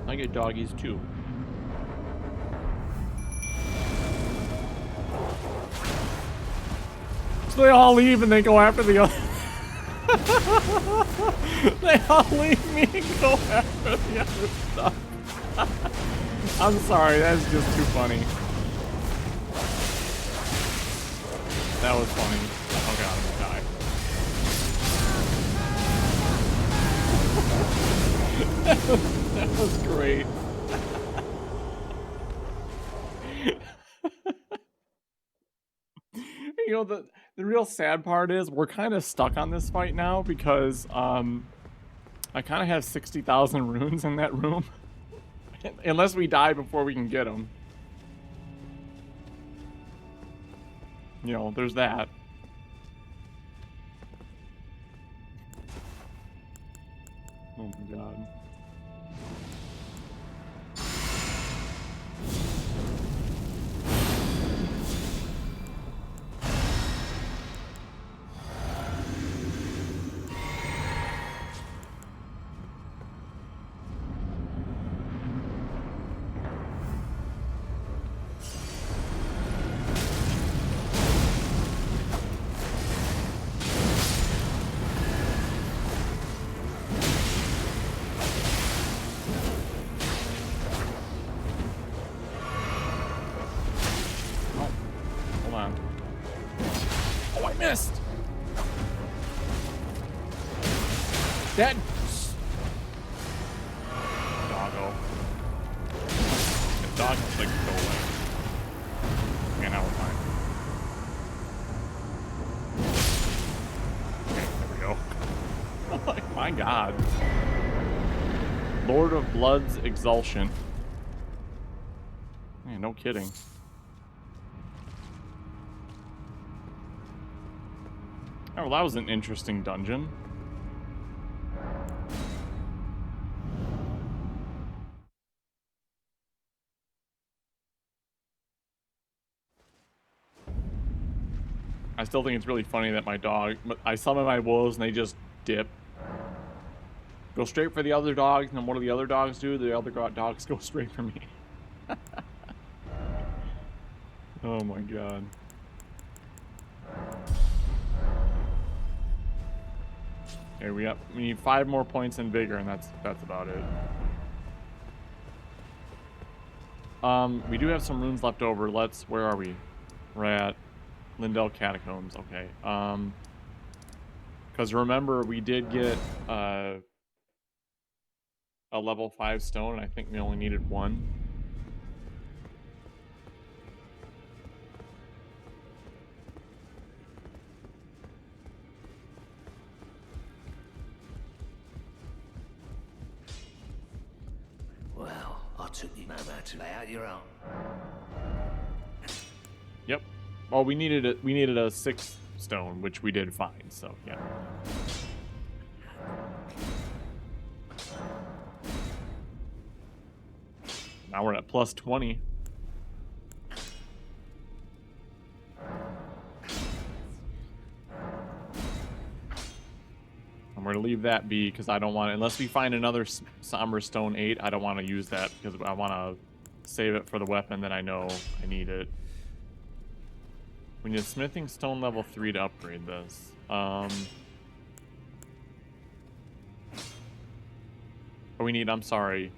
I get doggies too. So they all leave and they go after the other. They all leave me and go after the other stuff. I'm sorry, that's just too funny. That was funny. Oh god, I'm gonna die. That was great. You know, the real sad part is we're kind of stuck on this fight now because I kind of have 60,000 runes in that room. Unless we die before we can get them. You know, there's that. Oh my god. That doggo. The dog has like go away. Okay, now we're fine. Okay, there we go. Like, my god. Lord of Blood's Exulsion. Man, no kidding. Oh, well, that was an interesting dungeon. I still think it's really funny that my dog, I summon my wolves and they just dip. Go straight for the other dogs, and then what do the other dogs do? The other dogs go straight for me. Oh my god. Okay, we need 5 more points in vigor, and that's about it. We do have some runes left over. Where are we? We're at Lindell Catacombs. Okay. Because remember, we did get a level 5 stone, and I think we only needed 1. Well, I took you no matter lay out your own. Yep. Well, we needed a 6 stone, which we did find. So yeah. Now we're at plus 20. I'm going to leave that be because I don't want to, unless we find another Somber Stone 8, I don't want to use that because I want to save it for the weapon that I know I need it. We need a Smithing Stone level 3 to upgrade this. We need, I'm sorry,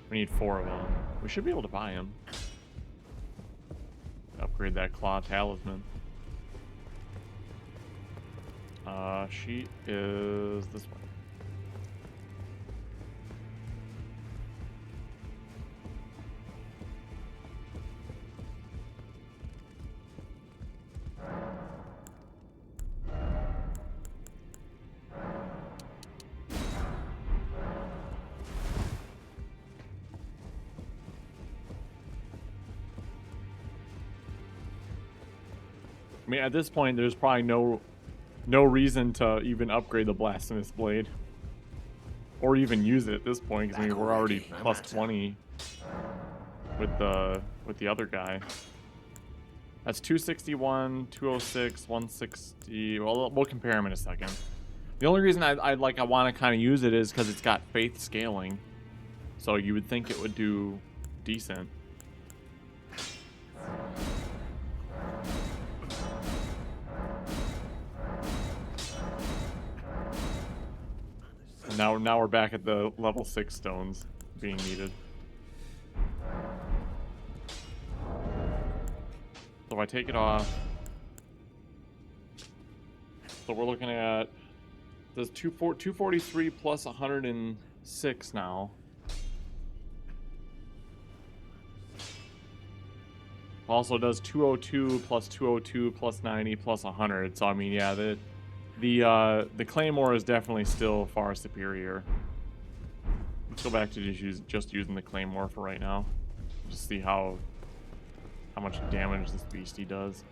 we need 4 of them. We should be able to buy them. Upgrade that Claw Talisman. She is this one. I mean, at this point, there's probably no reason to even upgrade the Blasphemous Blade. Or even use it at this point, because I mean, we're already plus 20 with the other guy. That's 261, 206, 160. Well, we'll compare them in a second. The only reason I want to kind of use it is because it's got faith scaling. So you would think it would do decent. Now we're back at the level 6 stones being needed. So I take it off. So we're looking at, does 243 plus 106 now. Also does 202 plus 202 plus 90 plus 100. So I mean, yeah, the Claymore is definitely still far superior. Let's go back to just using the Claymore for right now. Just see how much damage this beastie does.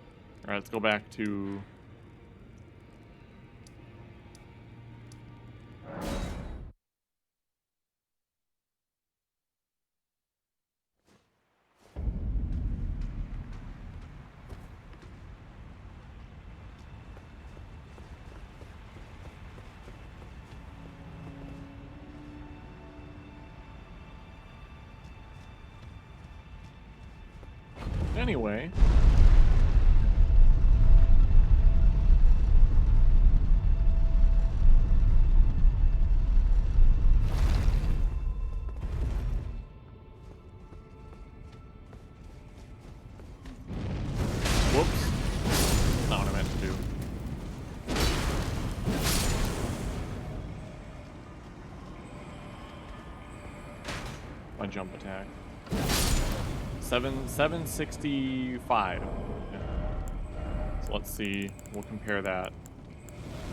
All right, let's go back to. Anyway. Whoops. Not what I meant to do. My jump attack. 765. Yeah. So let's see. We'll compare that.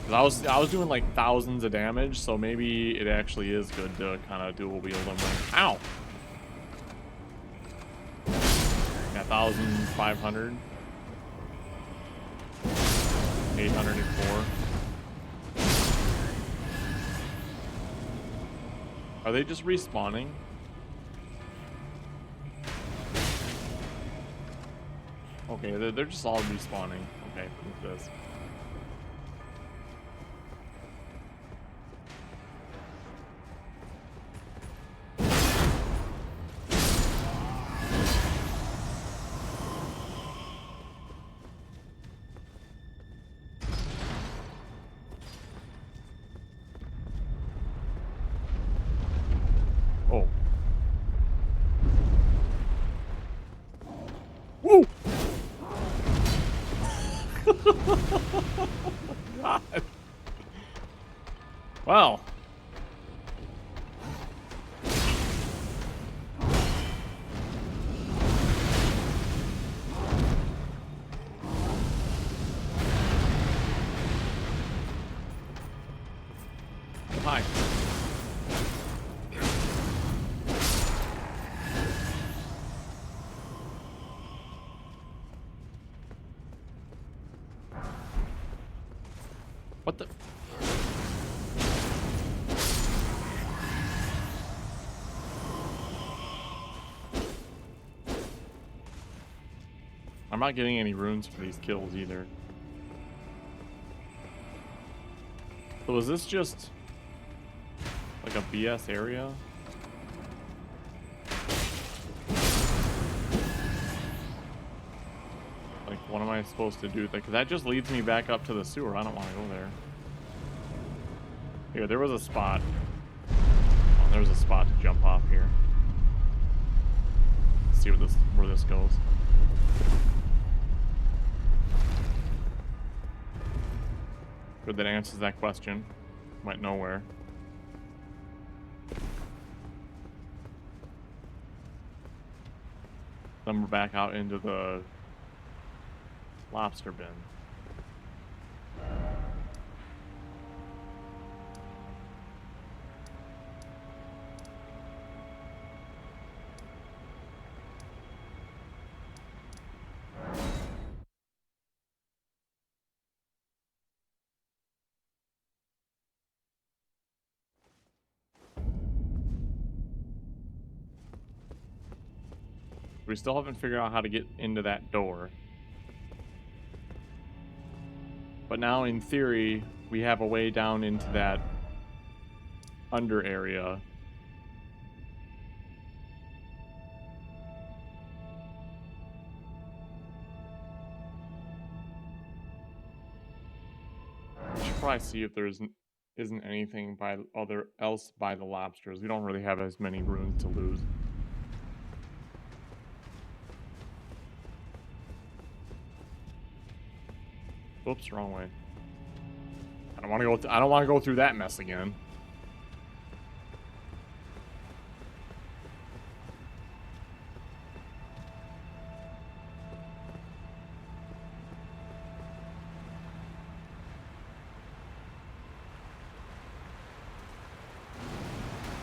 'Cause I was doing like thousands of damage, so maybe it actually is good to kind of dual wield them. Ow! Yeah, 1,500. 804. Are they just respawning? Okay, they're just all respawning. Okay, with this. Oh. Woo! God. Wow. Hi. What the? I'm not getting any runes for these kills either. So is this just like a BS area? Like, what am I supposed to do? Like, that just leads me back up to the sewer. I don't want to go there. Here, there was a spot. Oh, there was a spot to jump off here. Let's see where this goes. Good, that answers that question. Went nowhere. Then we're back out into the lobster bin. We still haven't figured out how to get into that door. But now, in theory, we have a way down into that under area. We should probably see if there's isn't anything by else by the lobsters. We don't really have as many runes to lose. Oops, wrong way. I don't want to go. I don't want to go through that mess again.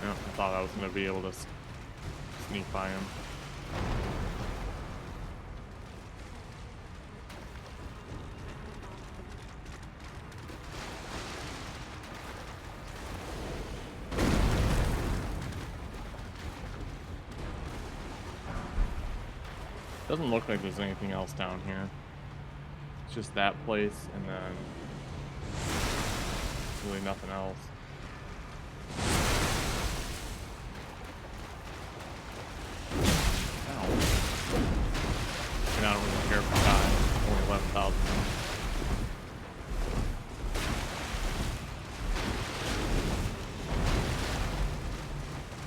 Yeah, I thought I was gonna be able to sneak by him. Doesn't look like there's anything else down here. It's just that place, and then really nothing else. Ow. And I don't really care if I die. Only 11,000.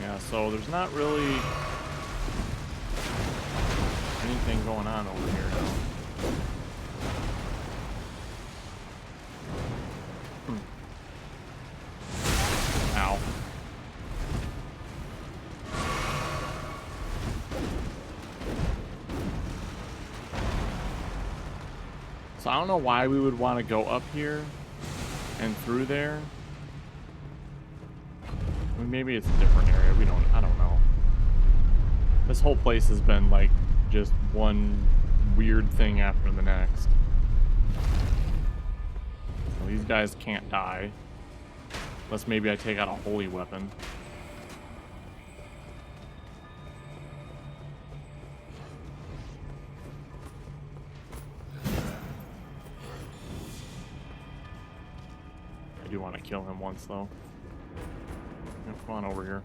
Yeah, so there's not really anything going on over here now. Ow. So I don't know why we would want to go up here and through there. I mean, maybe it's a different area. I don't know. This whole place has been like just one weird thing after the next. So these guys can't die. Unless maybe I take out a holy weapon. I do want to kill him once though. Yep, come on over here.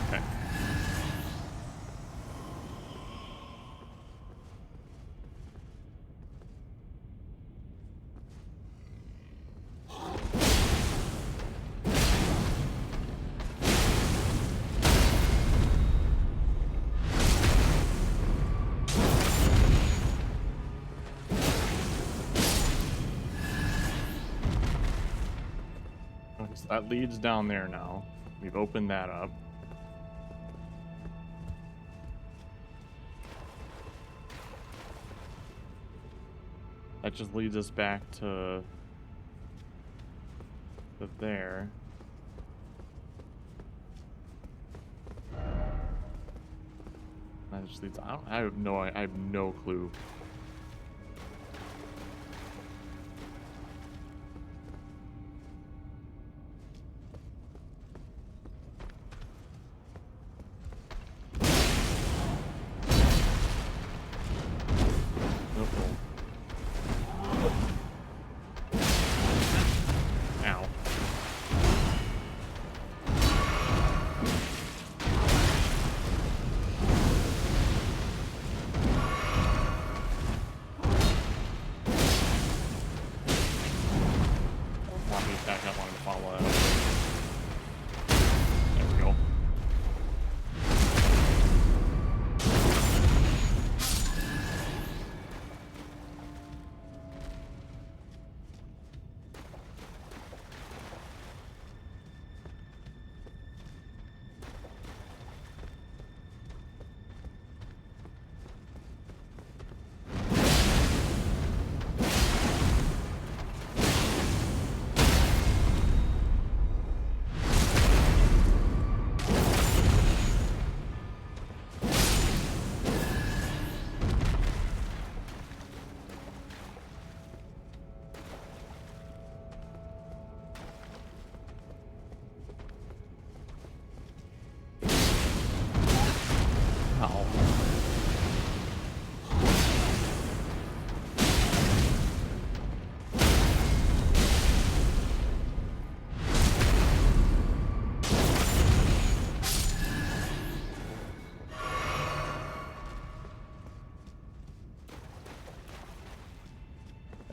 Okay. So that leads down there now. We've opened that up. That just leads us back to there. That just leads. I have no clue.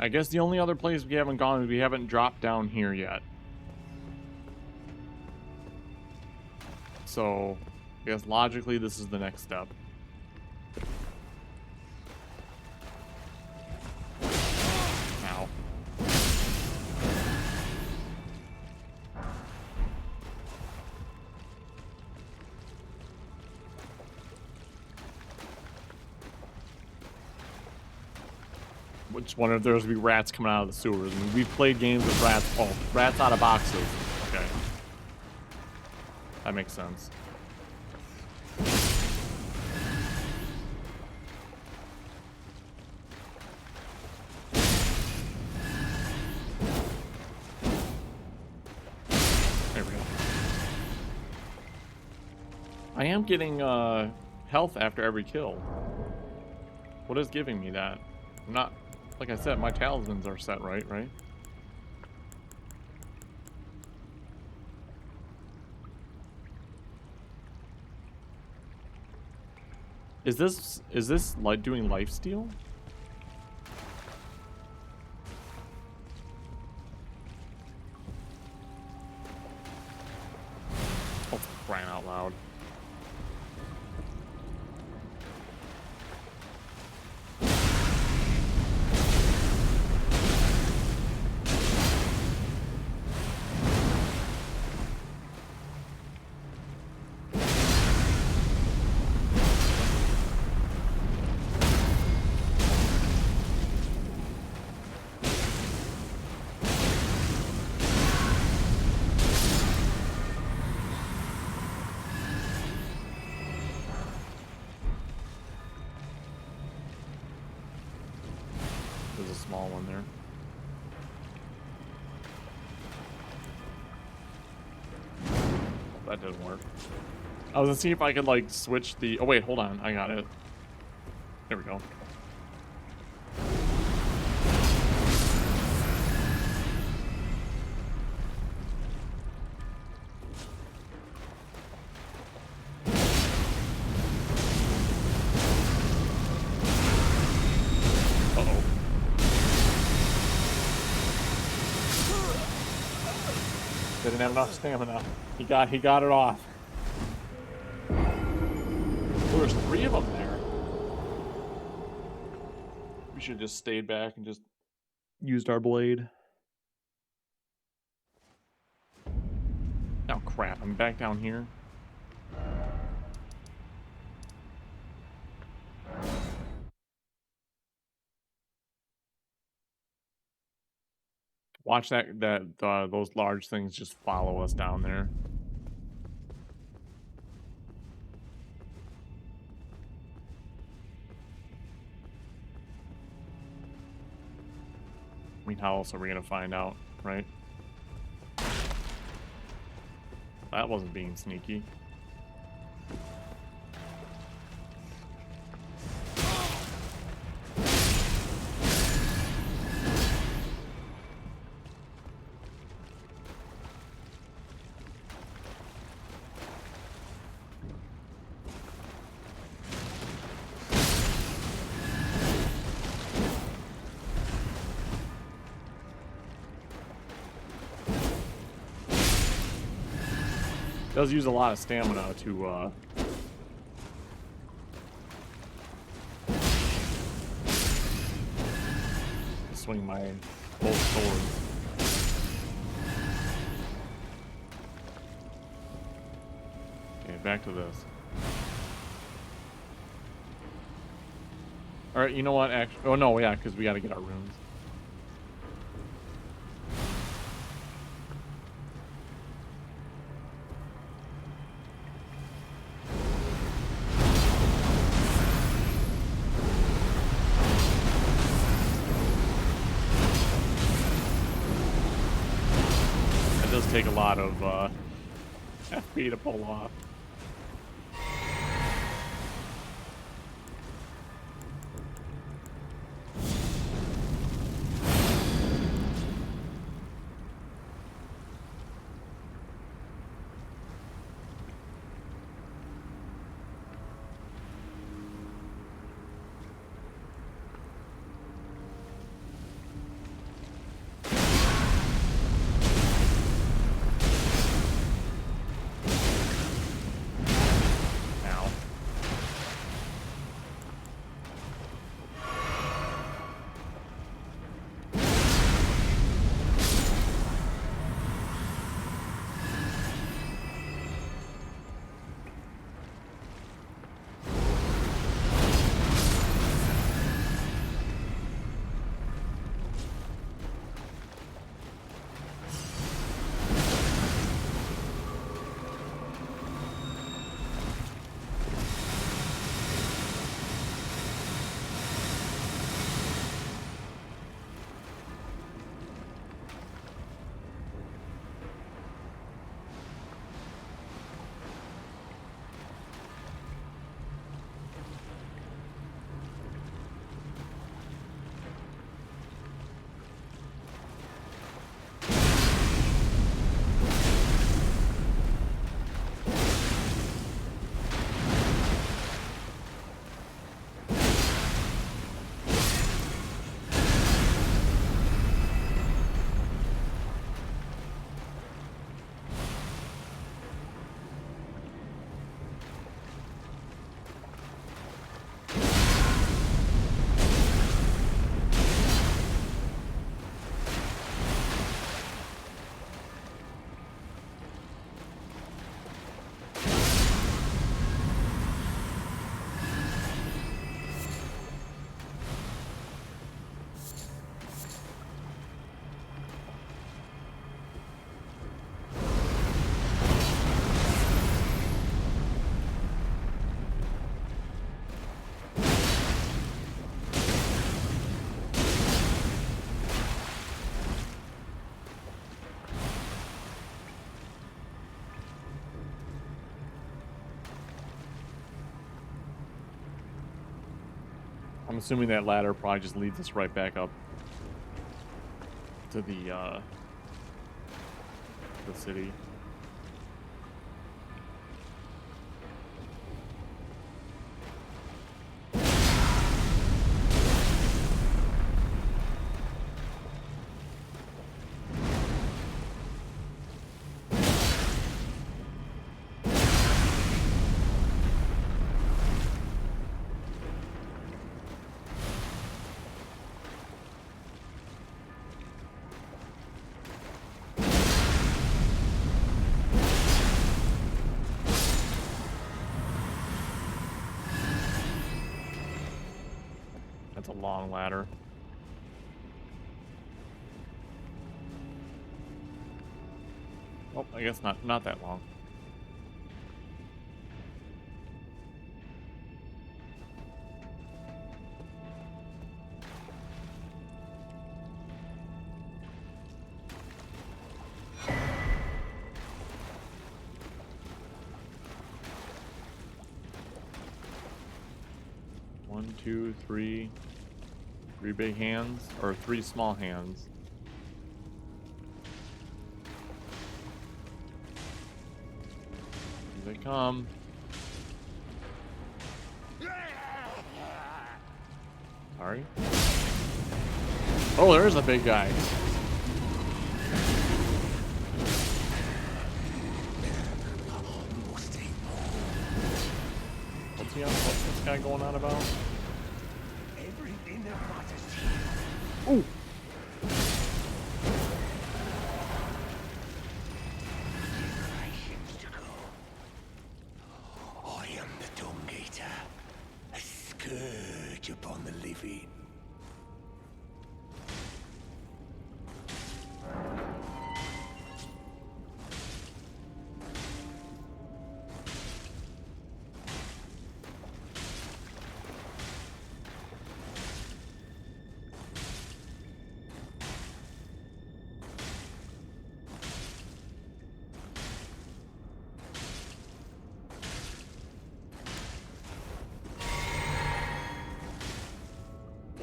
I guess the only other place we haven't gone is we haven't dropped down here yet. So, I guess logically this is the next step. Ow. Just wonder if there's gonna be rats coming out of the sewers. I mean, we've played games with rats. Oh, rats out of boxes. Okay. That makes sense. There we go. I am getting health after every kill. What is giving me that? I'm not, like I said, my talismans are set right? Is this like doing lifesteal? Oh, crying out loud. There's a small one there. That didn't work. I was gonna see if I could like switch the. Oh wait, hold on. I got it. There we go. Uh-oh. They didn't have enough stamina. He got it off. There's 3 of them there. We should have just stayed back and just used our blade. Oh crap, I'm back down here. Watch those large things just follow us down there. I mean, how else are we gonna find out, right? That wasn't being sneaky. Does use a lot of stamina to swing my both swords. Okay, back to this. All right, you know what? Actually, oh no, yeah, because we got to get our runes. Take a lot of FP to pull off. I'm assuming that ladder probably just leads us right back up to the city. That's a long ladder. Oh, I guess not that long. One, two, three big hands, or 3 small hands. Here they come. Sorry. Oh, there's a big guy. What's this guy going on about? Ooh. I am the Dung Eater, a scourge upon the living.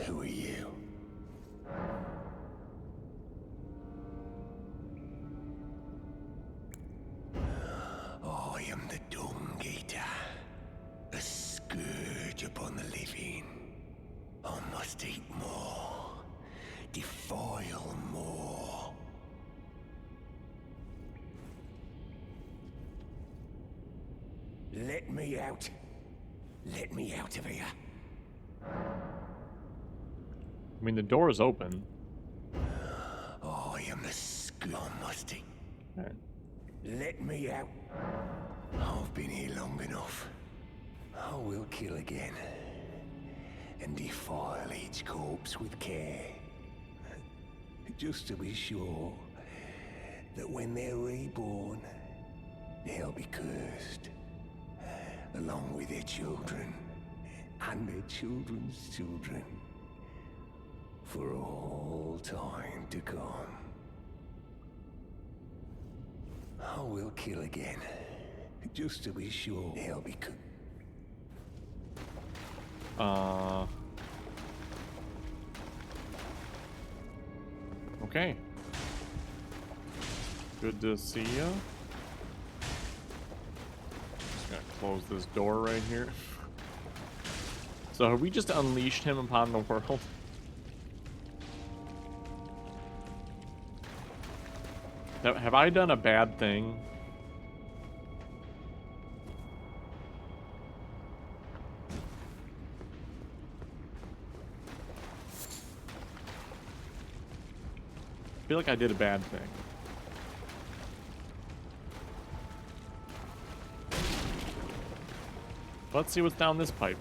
Who are you? I am the Dung Eater, a scourge upon the living. I must eat more, defile more. Let me out. Let me out of here. I mean, the door is open. I am the scum, musty. Right. Let me out. I've been here long enough. I will kill again. And defile each corpse with care. Just to be sure that when they're reborn, they'll be cursed. Along with their children. And their children's children. For all time to come. I will kill again. Just to be sure they'll be Okay. Good to see ya. Just gonna close this door right here. So have we just unleashed him upon the world? Have I done a bad thing? I feel like I did a bad thing. Let's see what's down this pipe.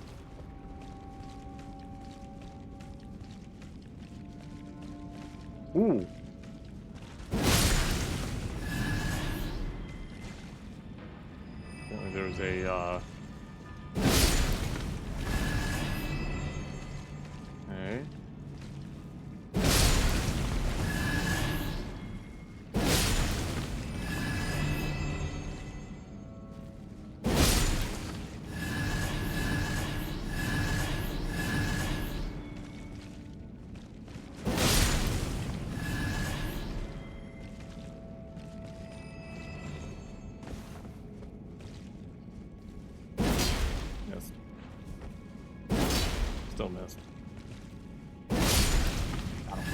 Ooh. There's a, okay. Missed. Still missed. Got him.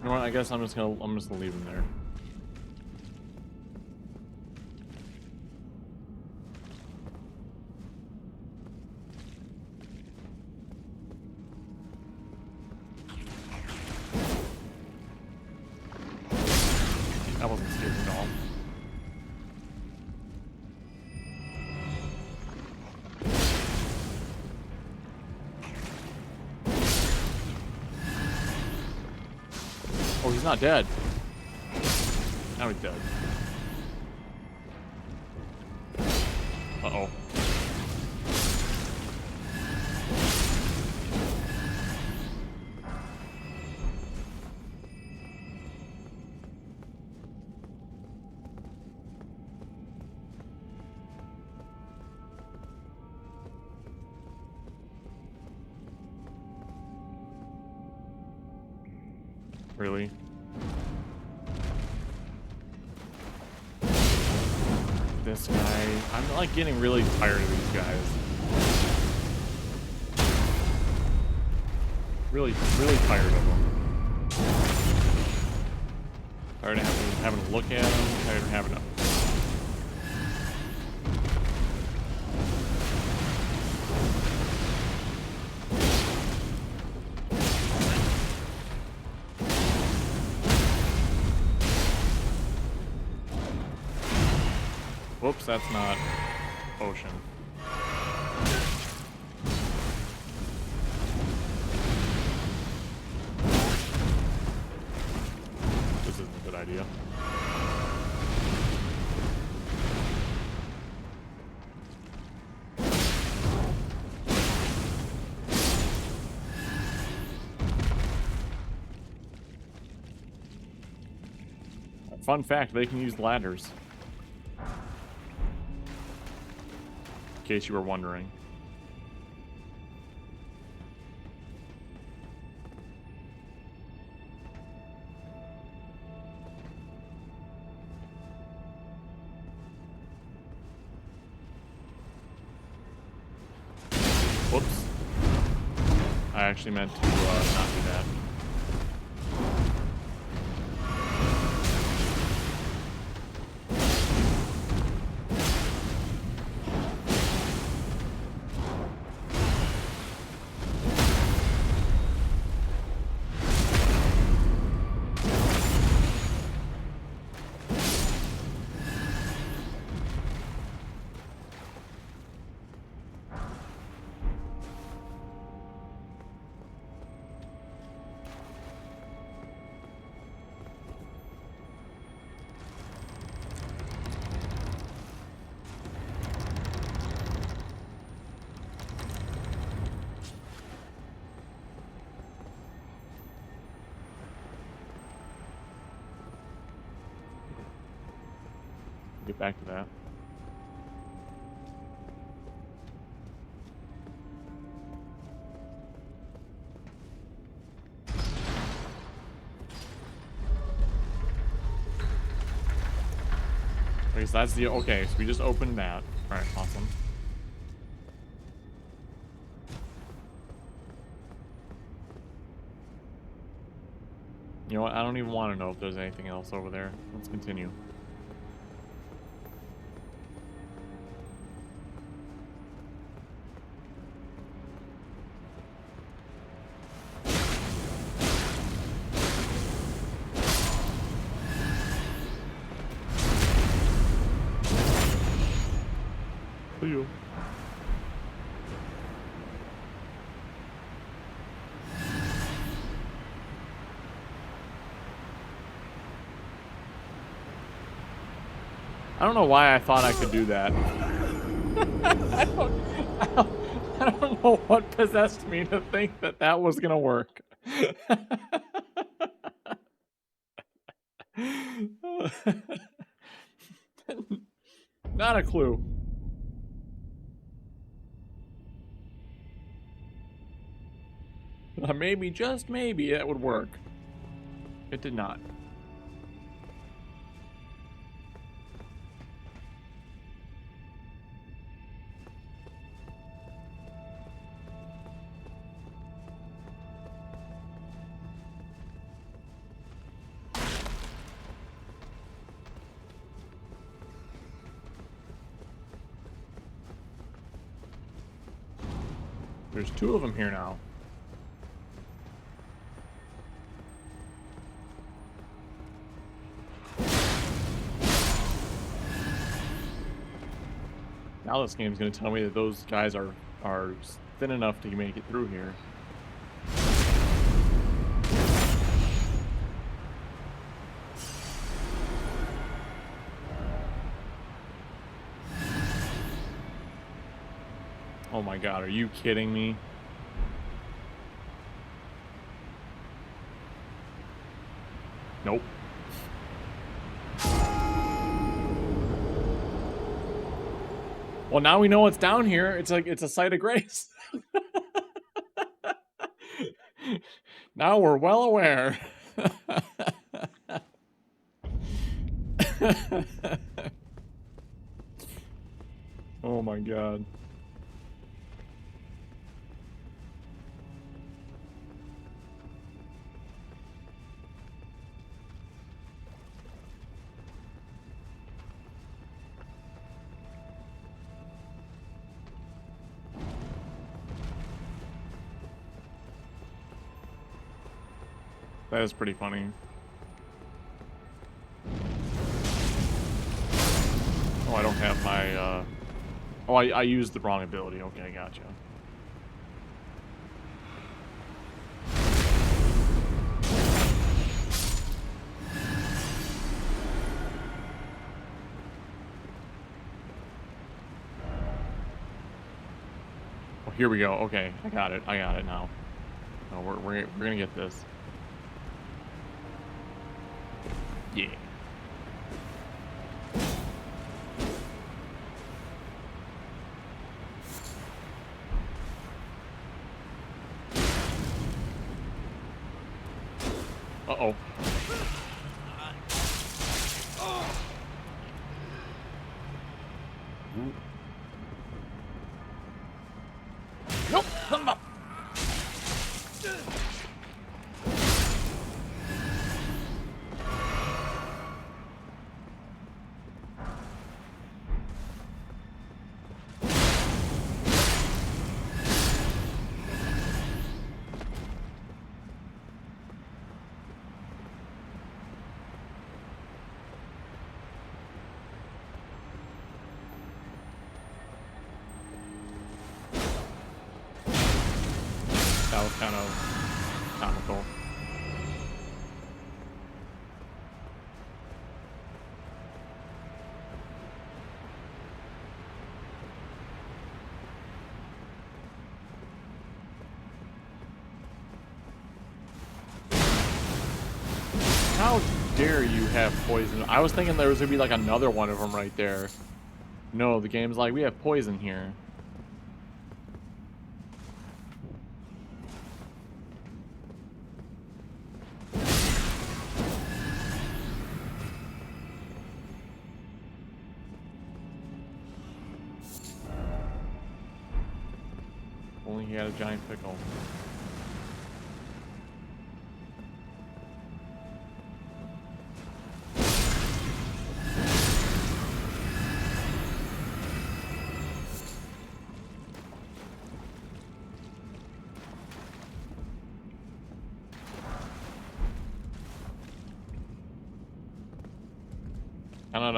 You know what? I guess I'm just gonna leave him there. That wasn't scary at all. Oh, he's not dead. Now he's dead. Uh-oh. Really? This guy, I'm like getting really tired of these guys. Really tired of them. Tired of having to look at them. Tired of having to. Whoops, that's not potion. This isn't a good idea. Fun fact, they can use ladders. In case you were wondering. Whoops. I actually meant to not do that. Get back to that. Okay, so that's the okay. So we just opened that. All right, awesome. You know what? I don't even want to know if there's anything else over there. Let's continue. You. I don't know why I thought I could do that. I don't know what possessed me to think that that was gonna work. Not a clue. Maybe, just maybe, that would work. It did not. There's 2 of them here now. Now this game's gonna tell me that those guys are thin enough to make it through here. Oh my god, are you kidding me? Nope. Well, now we know what's down here. It's like it's a site of grace. Now we're well aware. Oh my god. That is pretty funny. Oh, I don't have my, oh, I used the wrong ability. Okay, gotcha. Oh, here we go. Okay, I got it. I got it now. No, we're gonna get this. Yeah. Uh-oh. Nope. Come on. That was kind of comical. How dare you have poison? I was thinking there was gonna be like another one of them right there. No, the game's like, we have poison here. Only he had a giant pickle.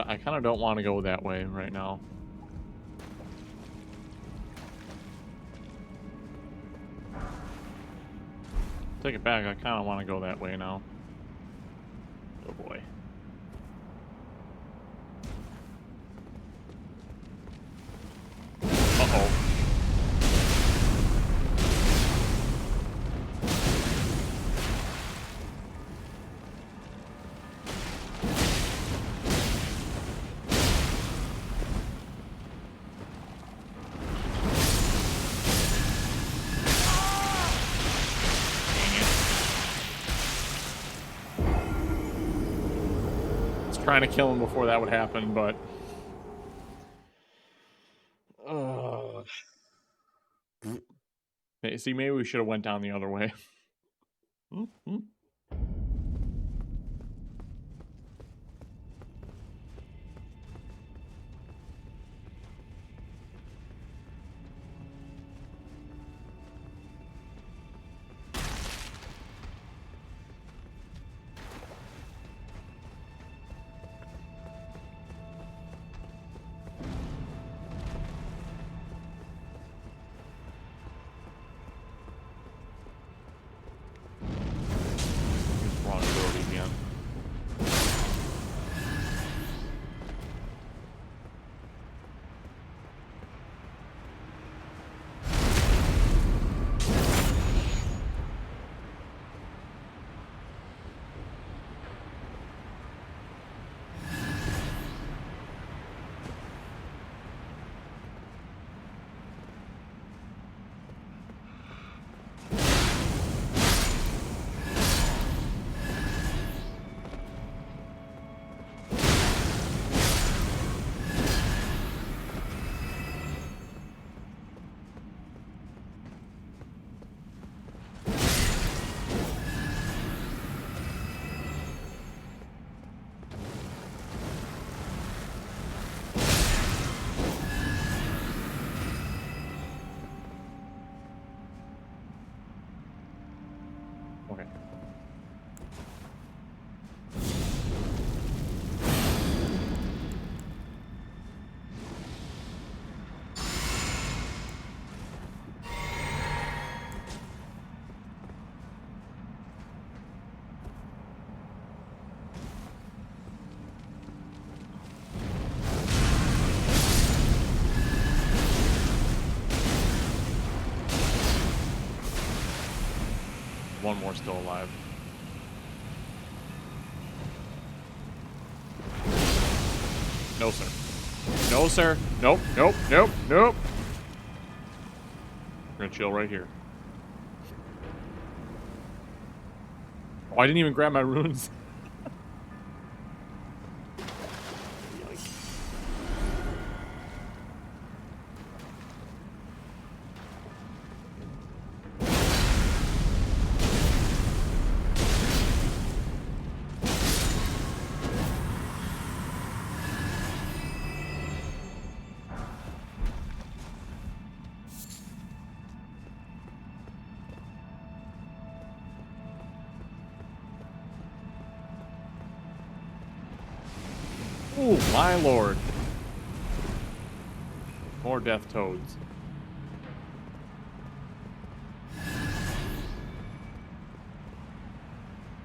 I kind of don't want to go that way right now. Take it back, I kind of want to go that way now. Oh boy. trying to kill him before that would happen, but... See, maybe we should have went down the other way. Wrong ability again. Okay. One more still alive. No, sir. No, sir. Nope, nope, nope, nope. We're gonna chill right here. Oh, I didn't even grab my runes. Ooh, my lord. More death toads.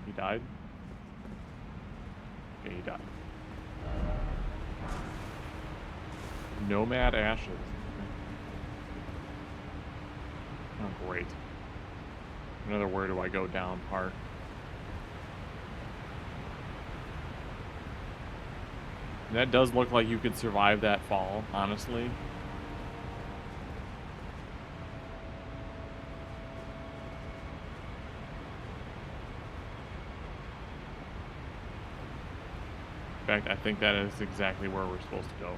He died? Okay, he died. Nomad ashes. Oh, great. Another where do I go down part. That does look like you could survive that fall, honestly. In fact, I think that is exactly where we're supposed to go.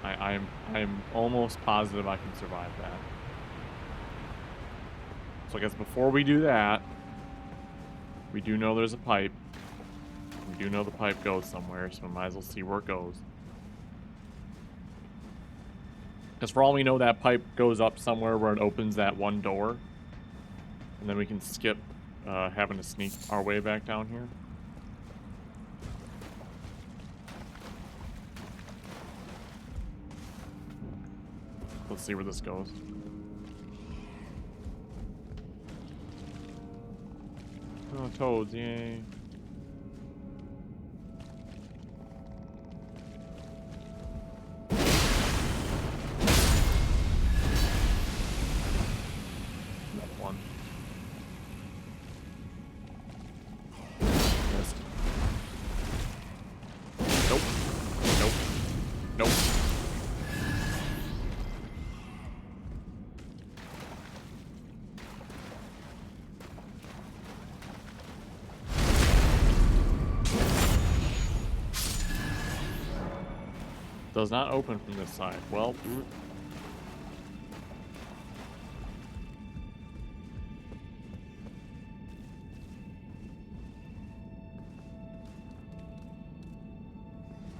I'm almost positive I can survive that. So I guess before we do that, we do know there's a pipe. We do know the pipe goes somewhere, so we might as well see where it goes. Because for all we know, that pipe goes up somewhere where it opens that one door. And then we can skip having to sneak our way back down here. Let's see where this goes. Oh, toads, yay. Another one. Missed. Nope. Nope. Nope. does not open from this side. Well,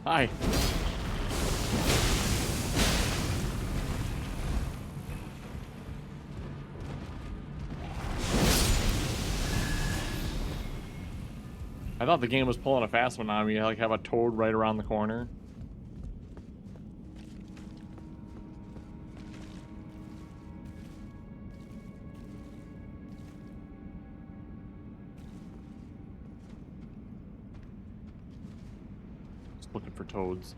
hi. I thought the game was pulling a fast one on me. I like have a toad right around the corner. Just looking for toads.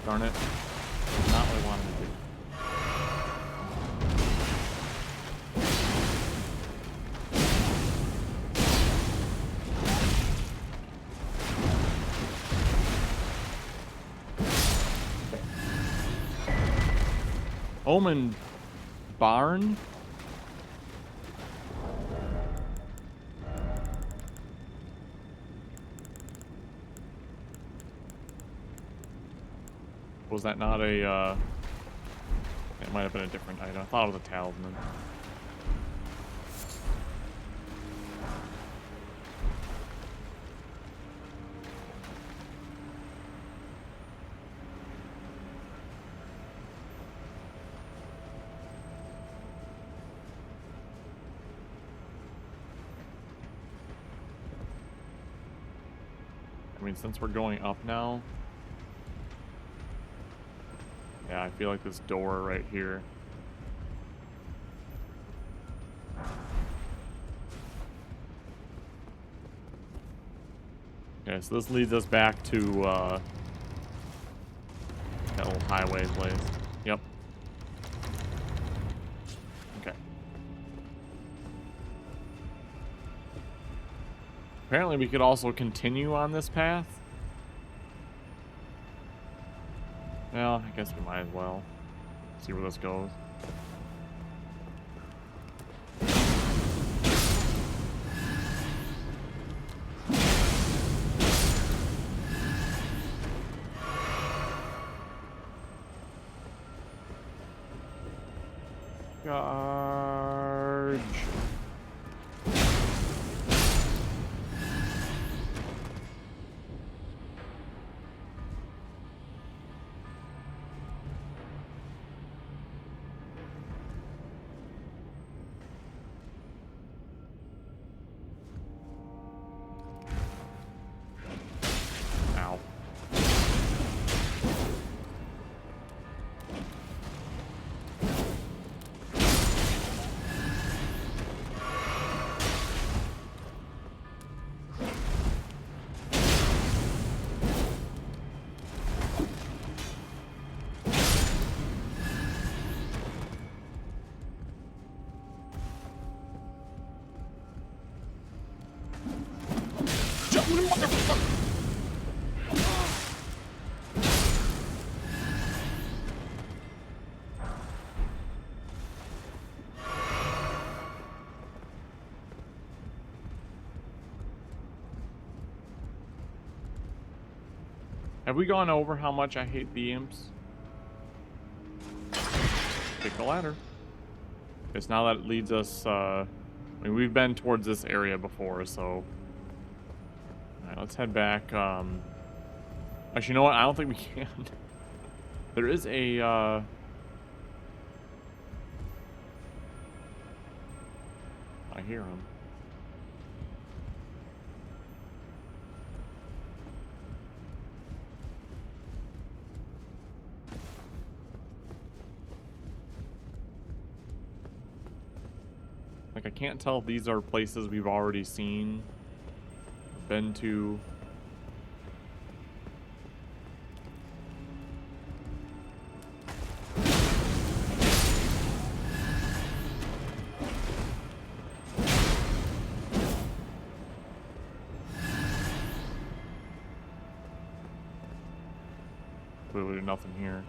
Darn it. Not what I wanted to do. Omen Barn? Was that not a, it might have been a different item. I thought it was a talisman. I mean, since we're going up now, yeah, I feel like this door right here. Okay, so this leads us back to that little highway place. Yep. Okay. Apparently we could also continue on this path. Well, I guess we might as well see where this goes. Charge. Ow. Have we gone over how much I hate the imps? Take the ladder. Guess now that leads us, I mean, we've been towards this area before, so... Alright, let's head back. Actually, you know what? I don't think we can. There is a, I hear him. Like, I can't tell if these are places we've already seen, been to. clearly nothing here.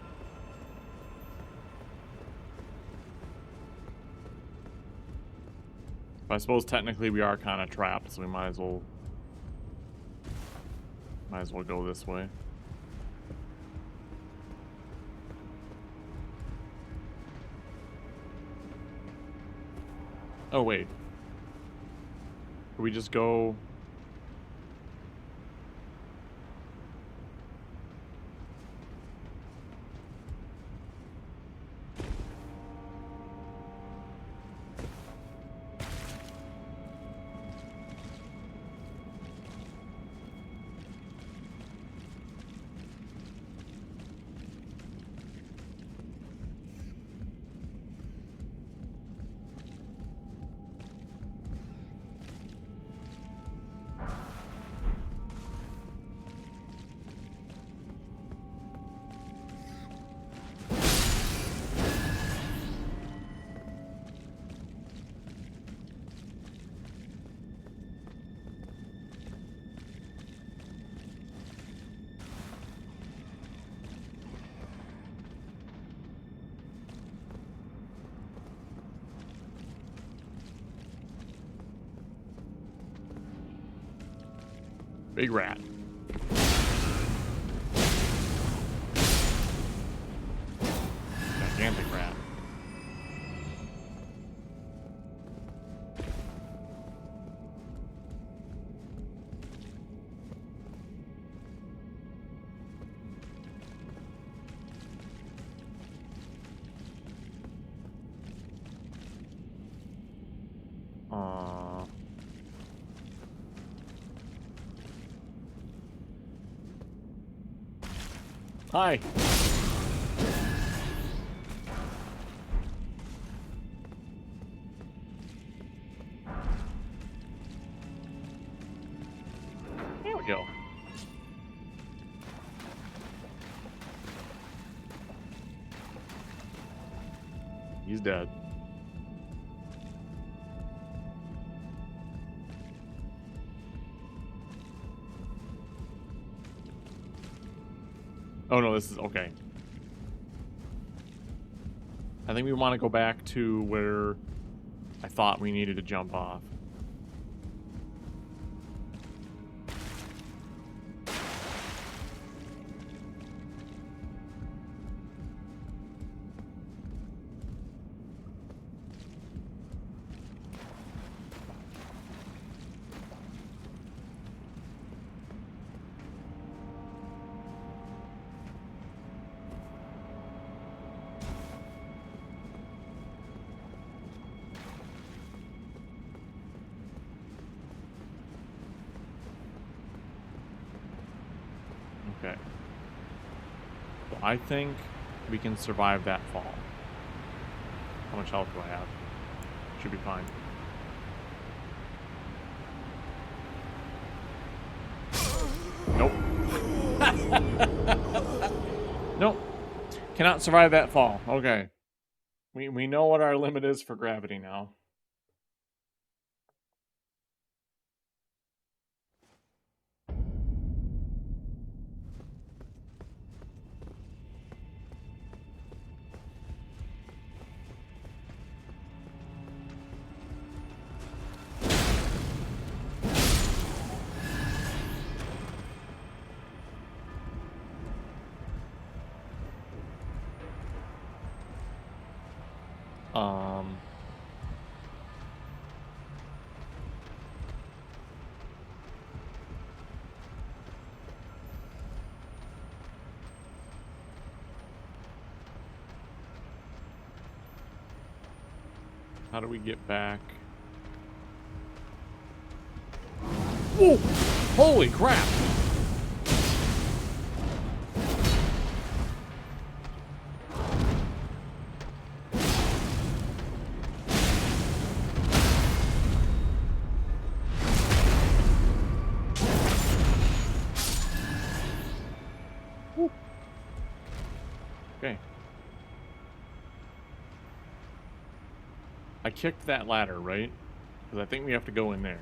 But I suppose technically we are kind of trapped, so we might as well go this way. Oh wait. Can we just go? Big rat. Gigantic rat. Hi. There we go. He's dead. Oh no, this is okay. I think we want to go back to where I thought we needed to jump off. Okay. So I think we can survive that fall. How much health do I have? Should be fine. Nope. Nope. Cannot survive that fall. Okay. We know what our limit is for gravity now. How do we get back? Whoa! Holy crap! Woo. Okay. I kicked that ladder, right? Because I think we have to go in there.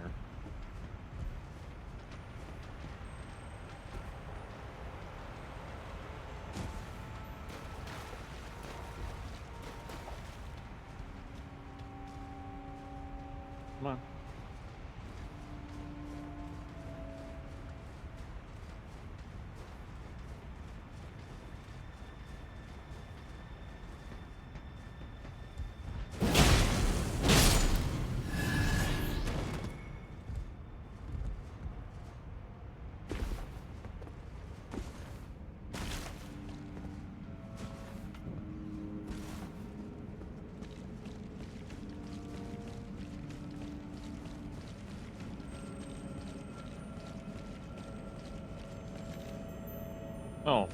Come on. Oh.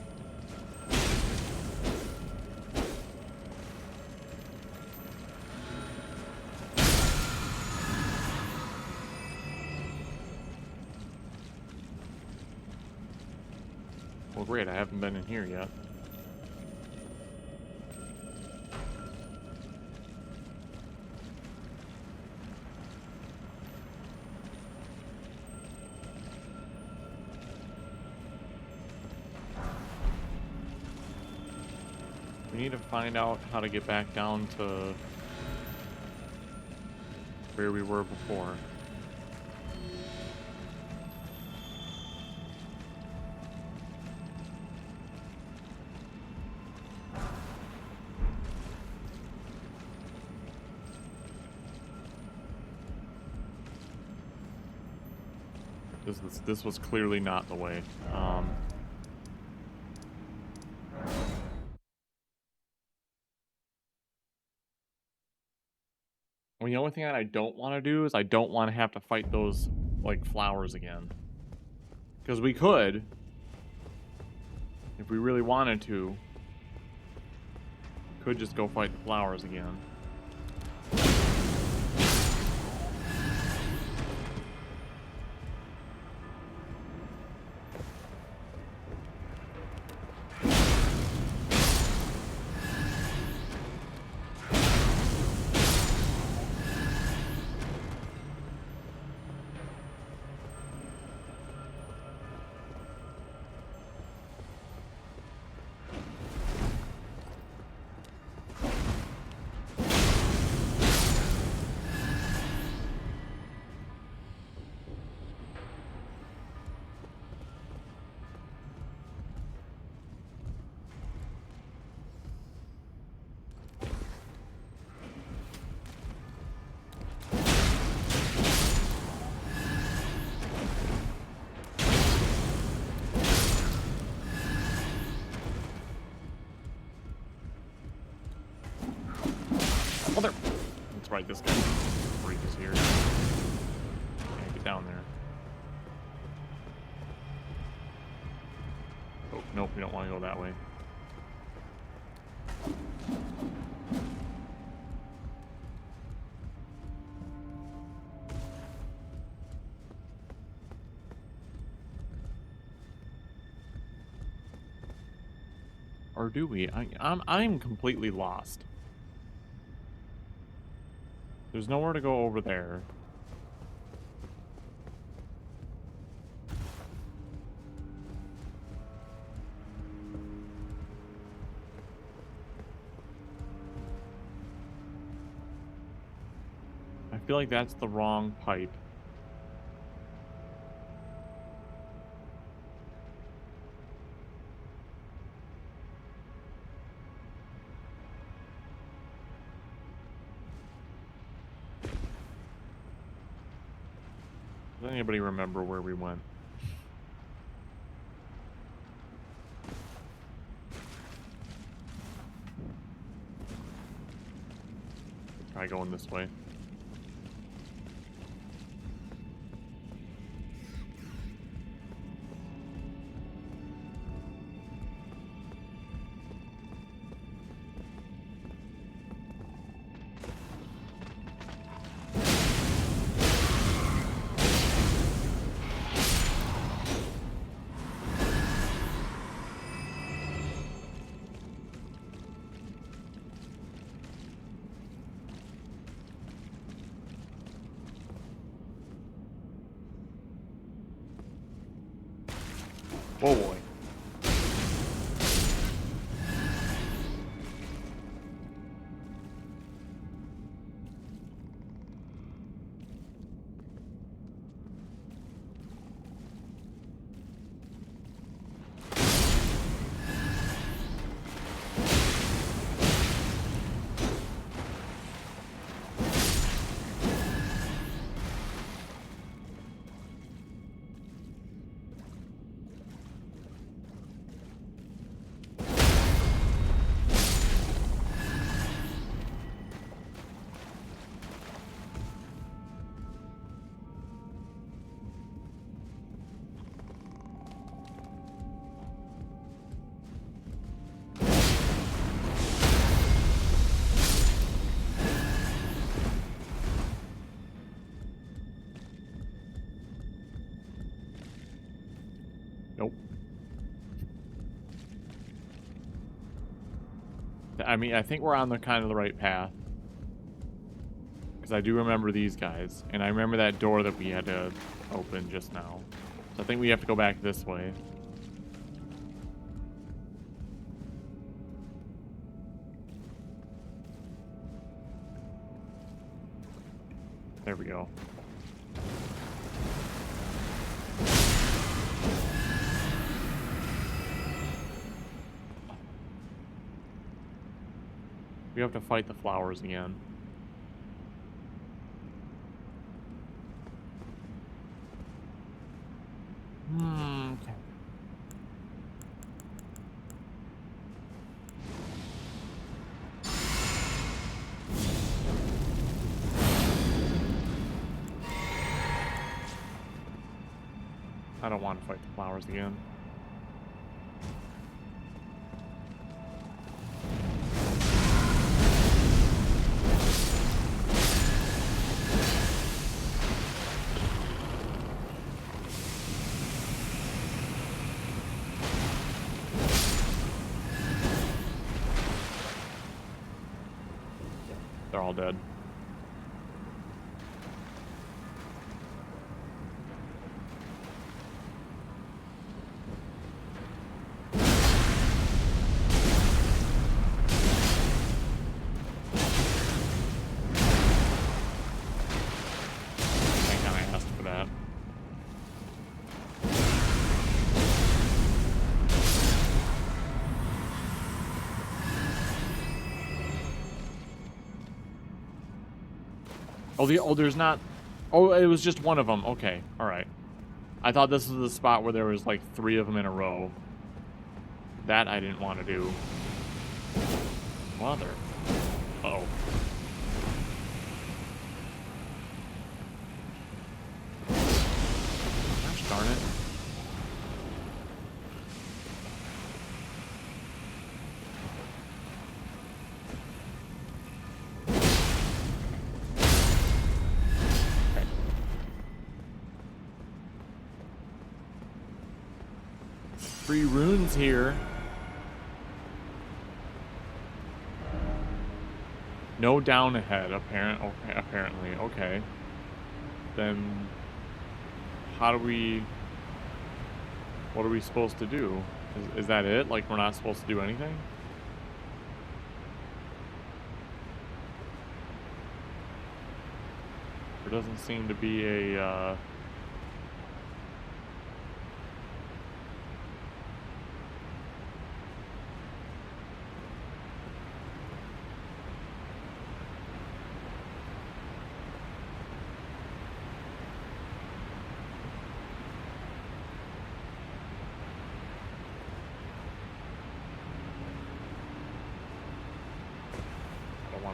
Well, great. I haven't been in here yet. We need to find out how to get back down to where we were before. This was clearly not the way. I mean, the only thing that I don't want to do is I don't want to have to fight those, like, flowers again. Because we could, if we really wanted to, could just go fight the flowers again. Oh, there. That's right, this guy freak is here. Can't get down there. Oh, nope, we don't want to go that way. Or do we? I'm completely lost. There's nowhere to go over there. I feel like that's the wrong pipe. Does anybody remember where we went? Try going this way. Oh boy. I mean, I think we're on the kind of the right path. Because I do remember these guys. And I remember that door that we had to open just now. So I think we have to go back this way. There we go. We have to fight the flowers again. Okay. I don't want to fight the flowers again. They're all dead. Oh, there's not. Oh, it was just one of them. Okay, all right. I thought this was the spot where there was like 3 of them in a row. That I didn't want to do. Mother. Uh-oh. Gosh darn it. Free runes here. No down ahead, apparently. Okay. Then how do we... What are we supposed to do? Is that it? Like, we're not supposed to do anything? There doesn't seem to be a,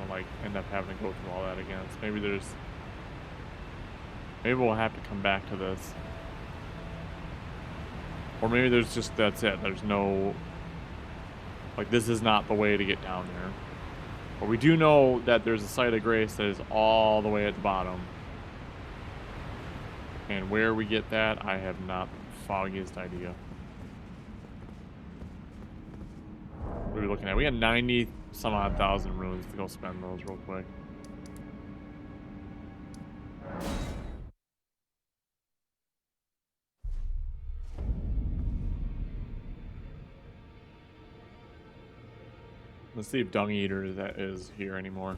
like end up having to go through all that again. So maybe we'll have to come back to this. Or maybe there's just, that's it. There's no, like, this is not the way to get down there. But we do know that there's a site of grace that is all the way at the bottom. And where we get that, I have not the foggiest idea. What are we looking at? We got 90 some odd thousand runes to go spend those real quick. Let's see if Dung Eater is here anymore.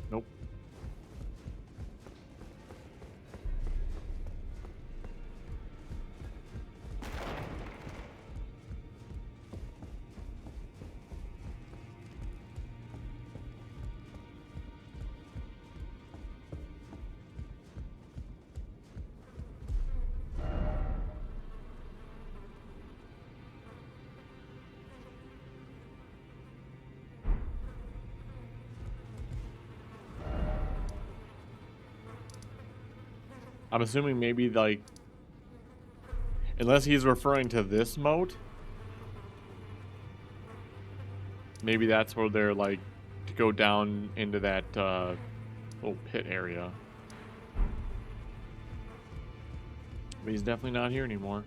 Nope. I'm assuming maybe, like, Unless he's referring to this moat. Maybe that's where they're like to go down into that little pit area. But he's definitely not here anymore.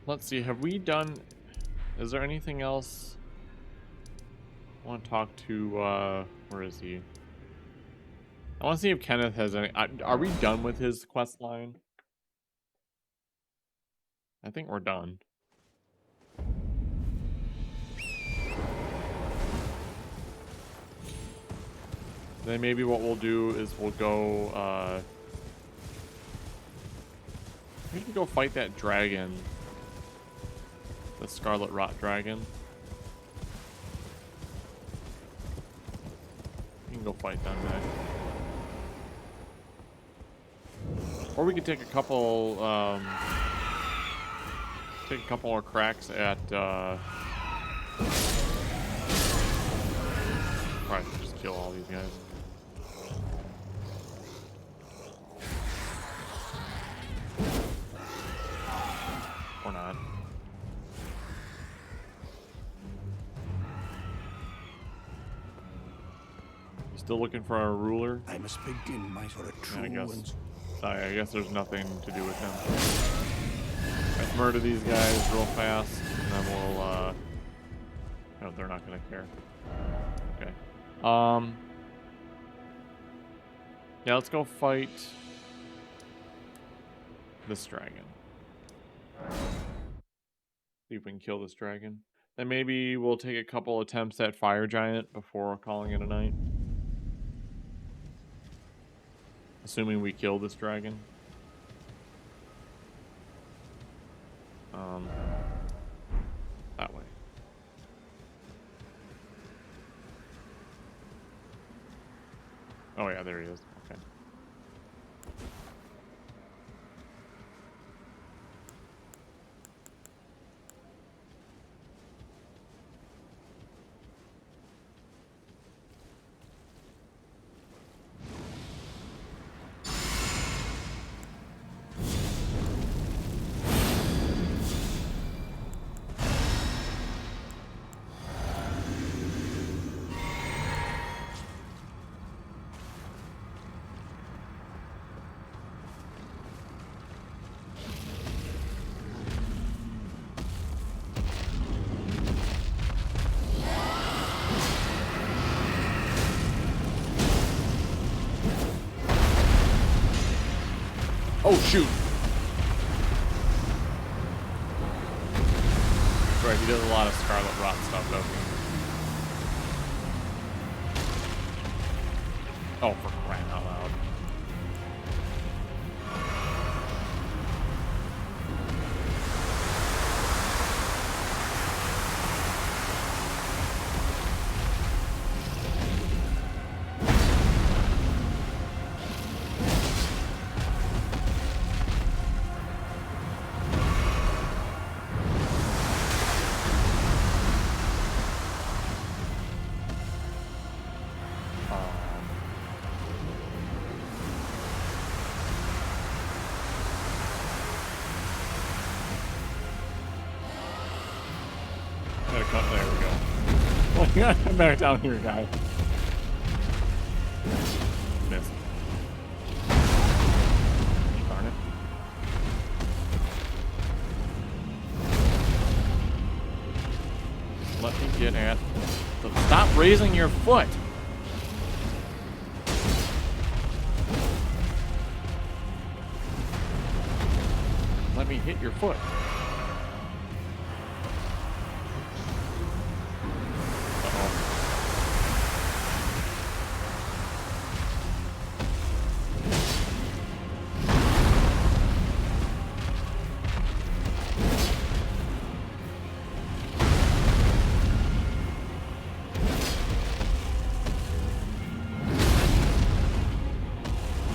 Let's see, have we done... Is there anything else? I want to talk to, where is he? I want to see if Kenneth has any... Are we done with his quest line? I think we're done. Then maybe what we'll do is we'll go, we can go fight that dragon. The Scarlet Rot Dragon. We can go fight them next. Or we could take a couple, more cracks at, probably just kill all these guys. Or not. You still looking for a ruler? I must begin my for a true I guess there's nothing to do with him. Let's murder these guys real fast, and then we'll, no, they're not gonna care. Okay. Yeah, let's go fight this dragon. See if we can kill this dragon. Then maybe we'll take a couple attempts at Fire Giant before calling it a night. Assuming we kill this dragon. That way. Oh yeah, there he is. Okay. Oh, shoot. That's right, he does a lot of Scarlet Rot stuff, doesn't he? Oh, for crying out loud. There we go. Well, you gotta come back down here, guy. Missed. Darn it. Let me get at... Stop raising your foot! Let me hit your foot.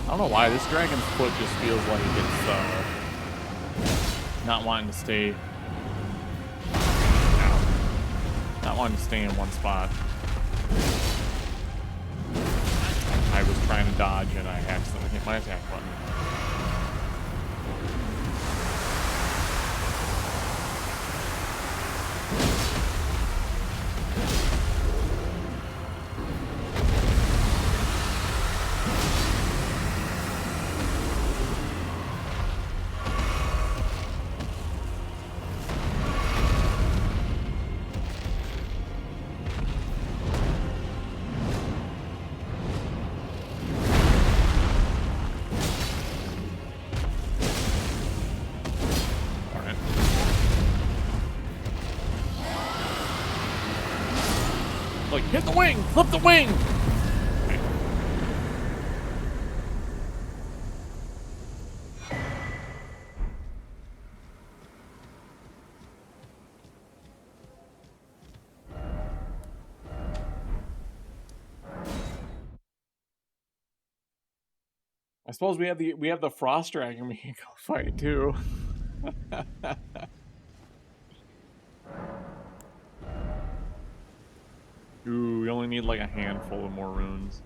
I don't know why this dragon's foot just feels like it's not wanting to stay. Not wanting to stay in one spot. I was trying to dodge and I accidentally hit my attack button. Like, hit the wing! Flip the wing! Okay. I suppose we have the frost dragon we can go fight too. Ooh, we only need like a handful of more runes.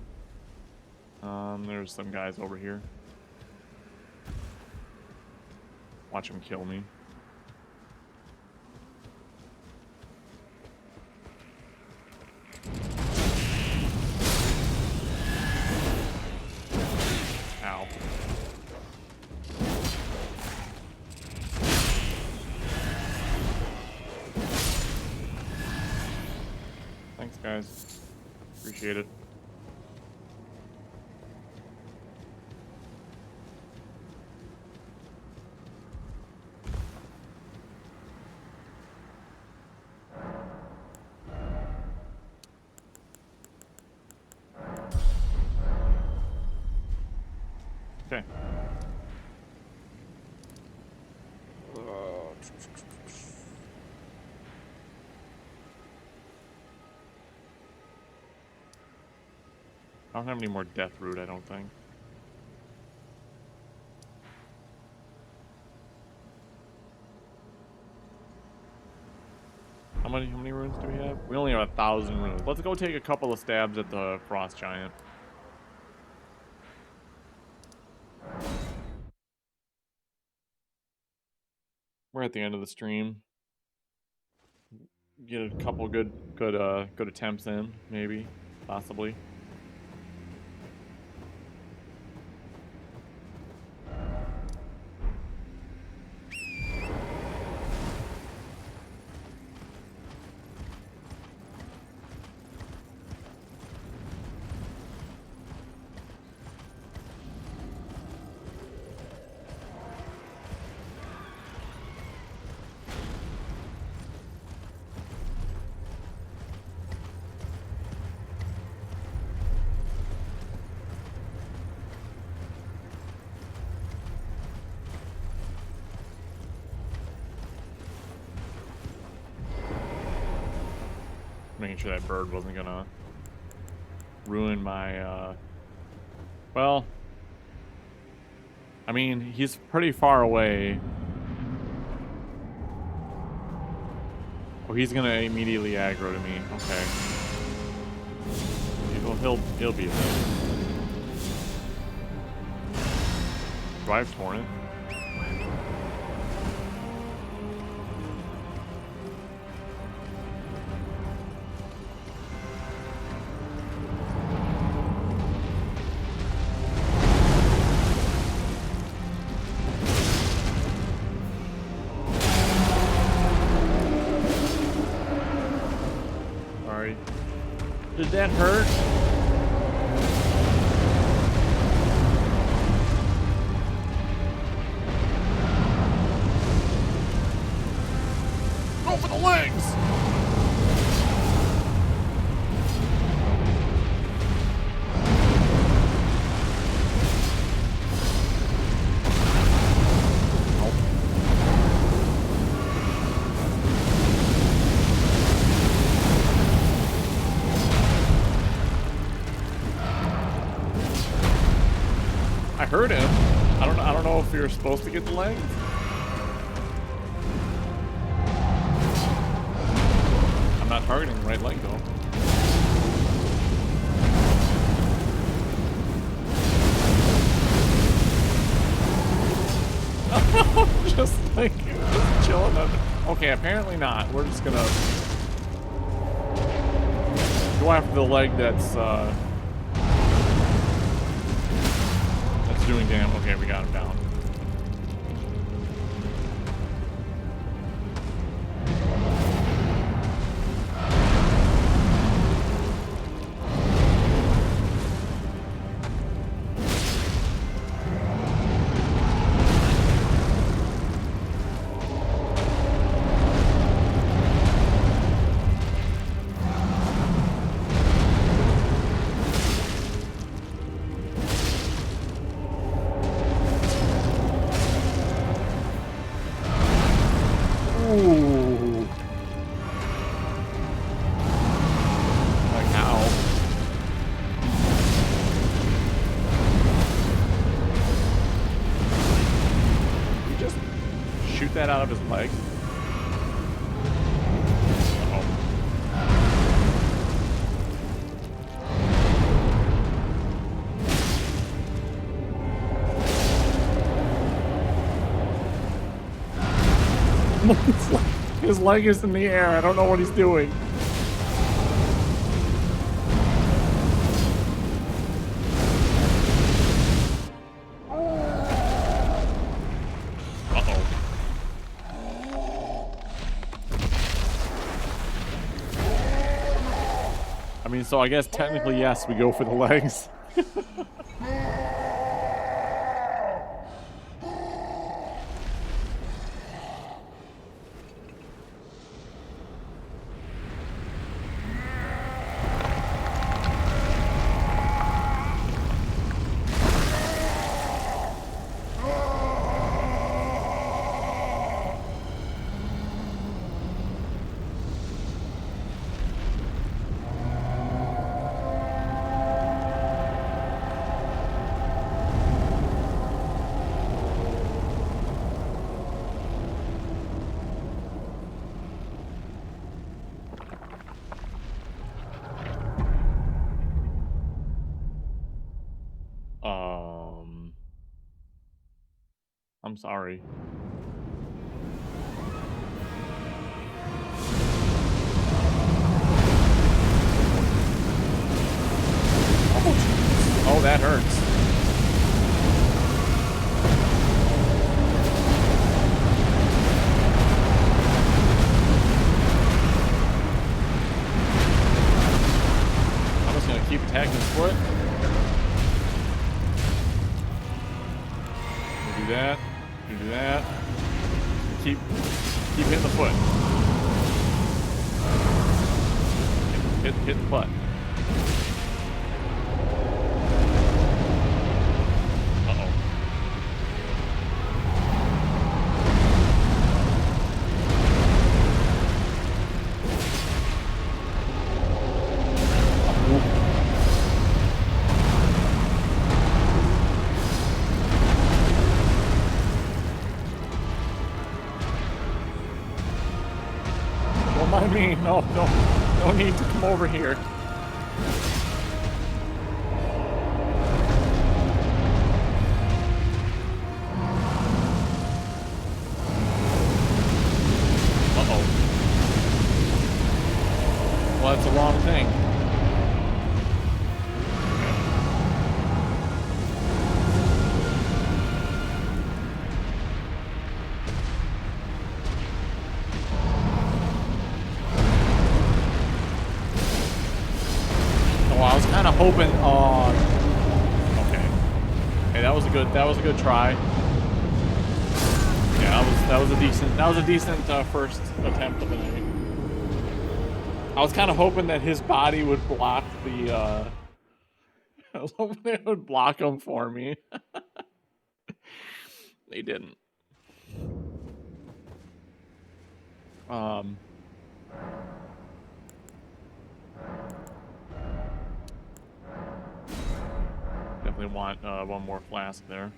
There's some guys over here. Watch them kill me. Ow. Thanks, guys. Appreciate it. Okay. I don't have any more death root, I don't think. How many runes do we have? We only have 1,000 runes. Let's go take a couple of stabs at the frost giant. We're at the end of the stream. Get a couple good attempts in, maybe, possibly. Making sure that bird wasn't gonna ruin my, well, I mean, he's pretty far away. Oh, he's gonna immediately aggro to me. Okay. He'll be there. Do I have Torrent? Did that hurt? Go for the legs! I heard him. I don't know if you're supposed to get the legs. not targeting the right leg, though. Just like, just chilling on it. Okay, apparently not. We're just gonna go after the leg that's doing damage. Okay, we got him down. That out of his leg. His leg is in the air. I don't know what he's doing. So I guess technically, yes, we go for the legs. I'm sorry. Oh, that hurts. I'm just gonna keep attacking his foot. Do that. Do that. Keep hitting the foot. Hit the butt. No need to come over here. Uh-oh. Well, that's the wrong thing. Hoping on. Okay. Hey, that was a good try. Yeah, that was a decent first attempt of the night. I was kind of hoping that his body would block the. I was hoping they would block him for me. They didn't. Definitely want one more flask there.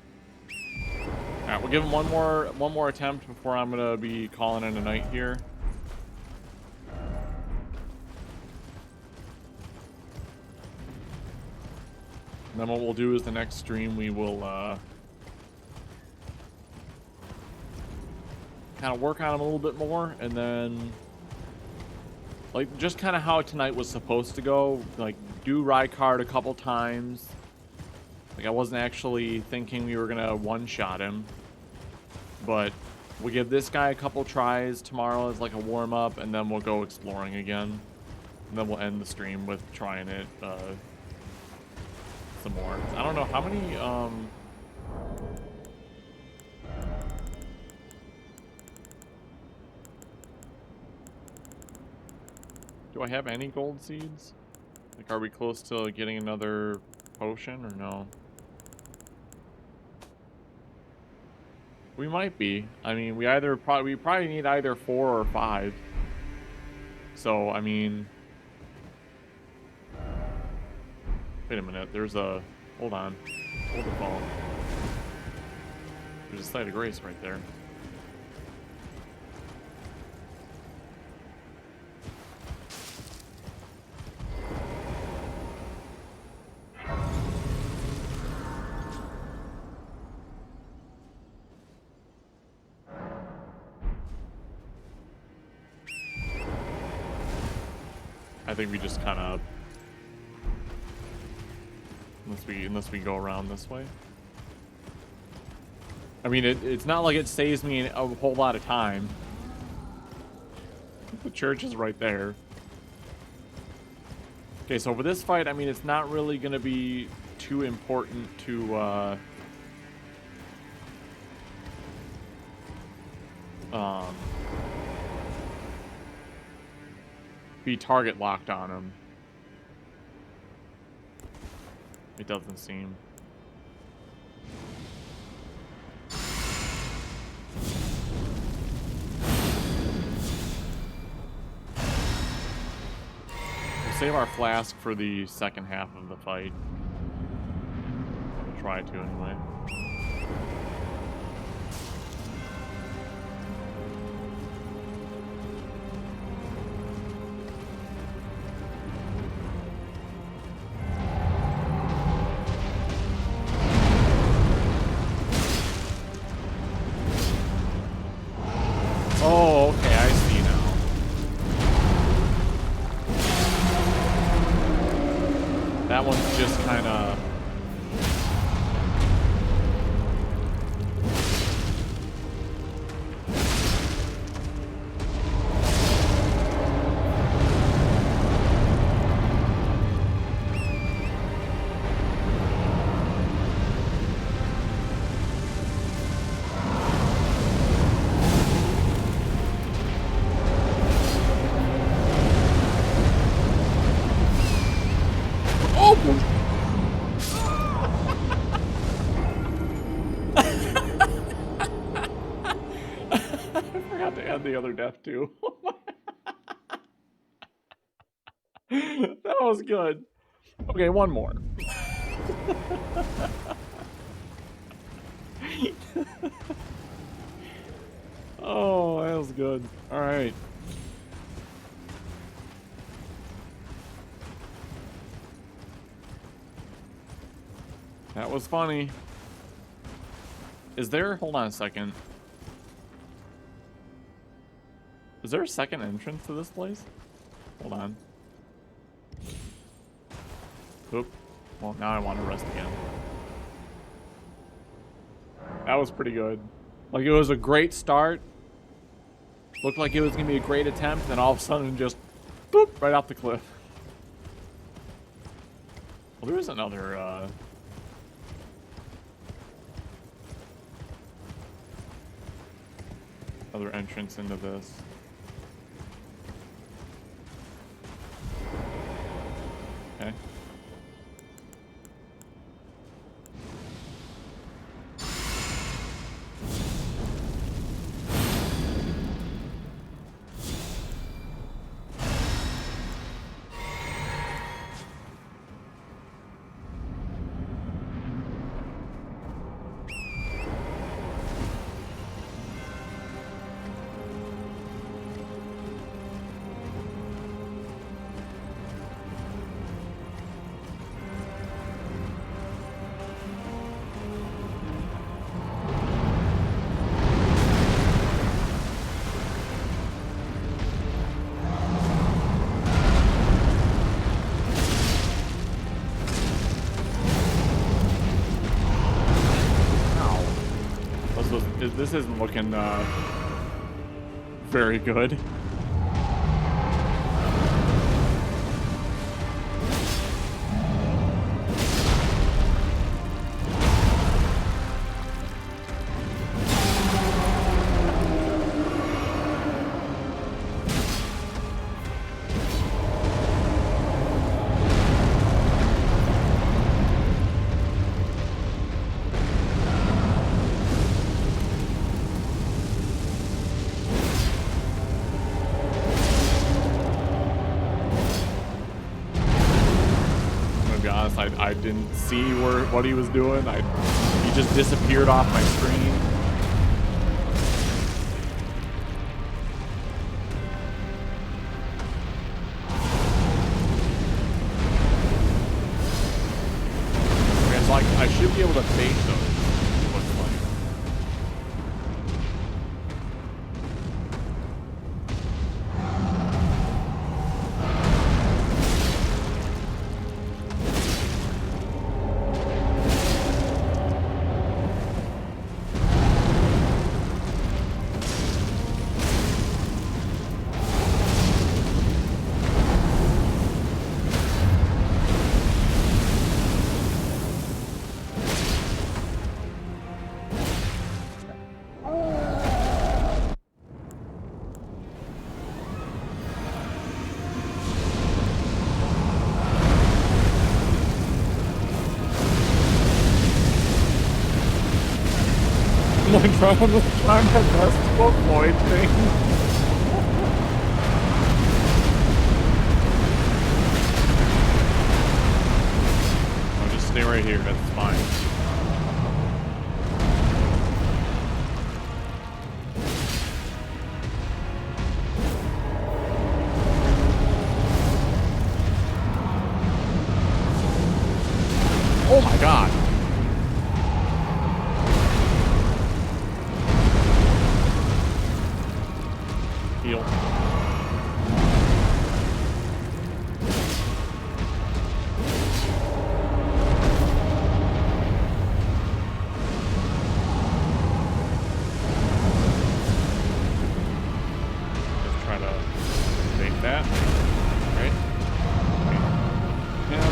All right, we'll give him one more attempt before I'm gonna be calling it a night here. And then what we'll do is the next stream we will kind of work on him a little bit more, and then like just kind of how tonight was supposed to go. Like do Rykard a couple times. Like I wasn't actually thinking we were gonna one-shot him, but we'll give this guy a couple tries tomorrow as like a warm-up, and then we'll go exploring again. And then we'll end the stream with trying it some more. I don't know how many do I have any gold seeds? Like are we close to getting another potion or no? We might be. I mean, we probably need either 4 or 5. So, I mean, wait a minute. There's a, hold on. Hold the phone. There's a site of grace right there. I think we just kind of, unless we go around this way. I mean, it's not like it saves me a whole lot of time. The church is right there. Okay, so for this fight, I mean, it's not really going to be too important to be target locked on him. It doesn't seem. We'll save our flask for the second half of the fight. We'll try to anyway. Oh, okay, I see now. That one's just kind of... the other death too. That was good. Okay, one more. Oh, that was good. All right. That was funny. Is there, hold on a second. Is there a second entrance to this place? Hold on. Oop. Well, now I want to rest again. That was pretty good. Like, it was a great start. Looked like it was going to be a great attempt, then all of a sudden just, boop, right off the cliff. Well, there is another, other entrance into this. Okay. this isn't looking very good. I didn't see what he was doing. He just disappeared off my screen. Okay, so I should be able to bait those. It looks like. I'm trying my best to avoid things. I'll just stay right here, that's fine. Oh my god. Heal. Let's try to make that. Right? Okay. Yeah.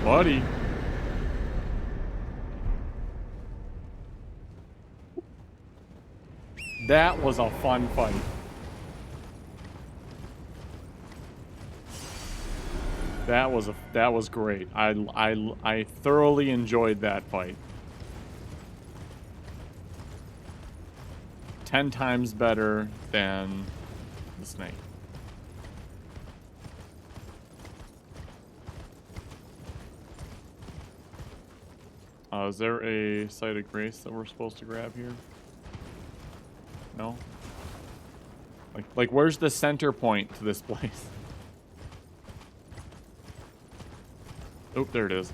Buddy. That was a fun fight. That was great. I thoroughly enjoyed that fight. 10 times better than the snake. Is there a site of grace that we're supposed to grab here? No? Like where's the center point to this place? Oh, there it is.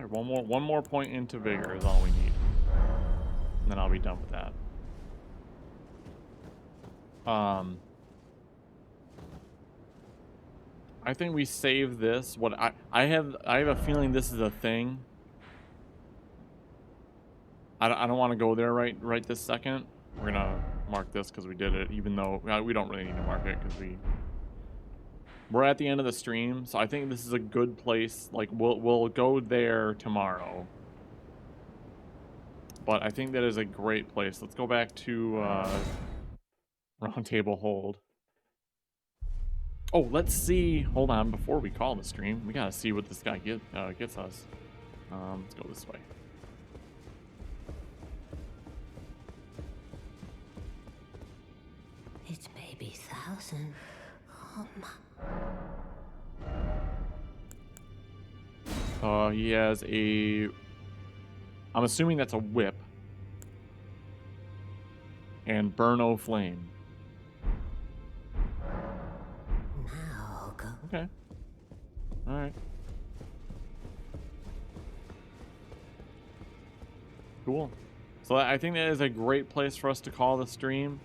right, one more point into vigor is all we need. And then I'll be done with that. I think we save this. What I have a feeling this is a thing. I don't want to go there right this second. We're gonna mark this because we did it, even though we don't really need to mark it because we're at the end of the stream. So I think this is a good place. Like we'll go there tomorrow. But I think that is a great place. Let's go back to round table hold. Oh, let's see. Hold on, before we call the stream, we gotta see what this guy gets us. Let's go this way. It may be 1,000. He has a... I'm assuming that's a whip. And Burno Flame. Now go. Okay. Alright. Cool. So I think that is a great place for us to call the stream.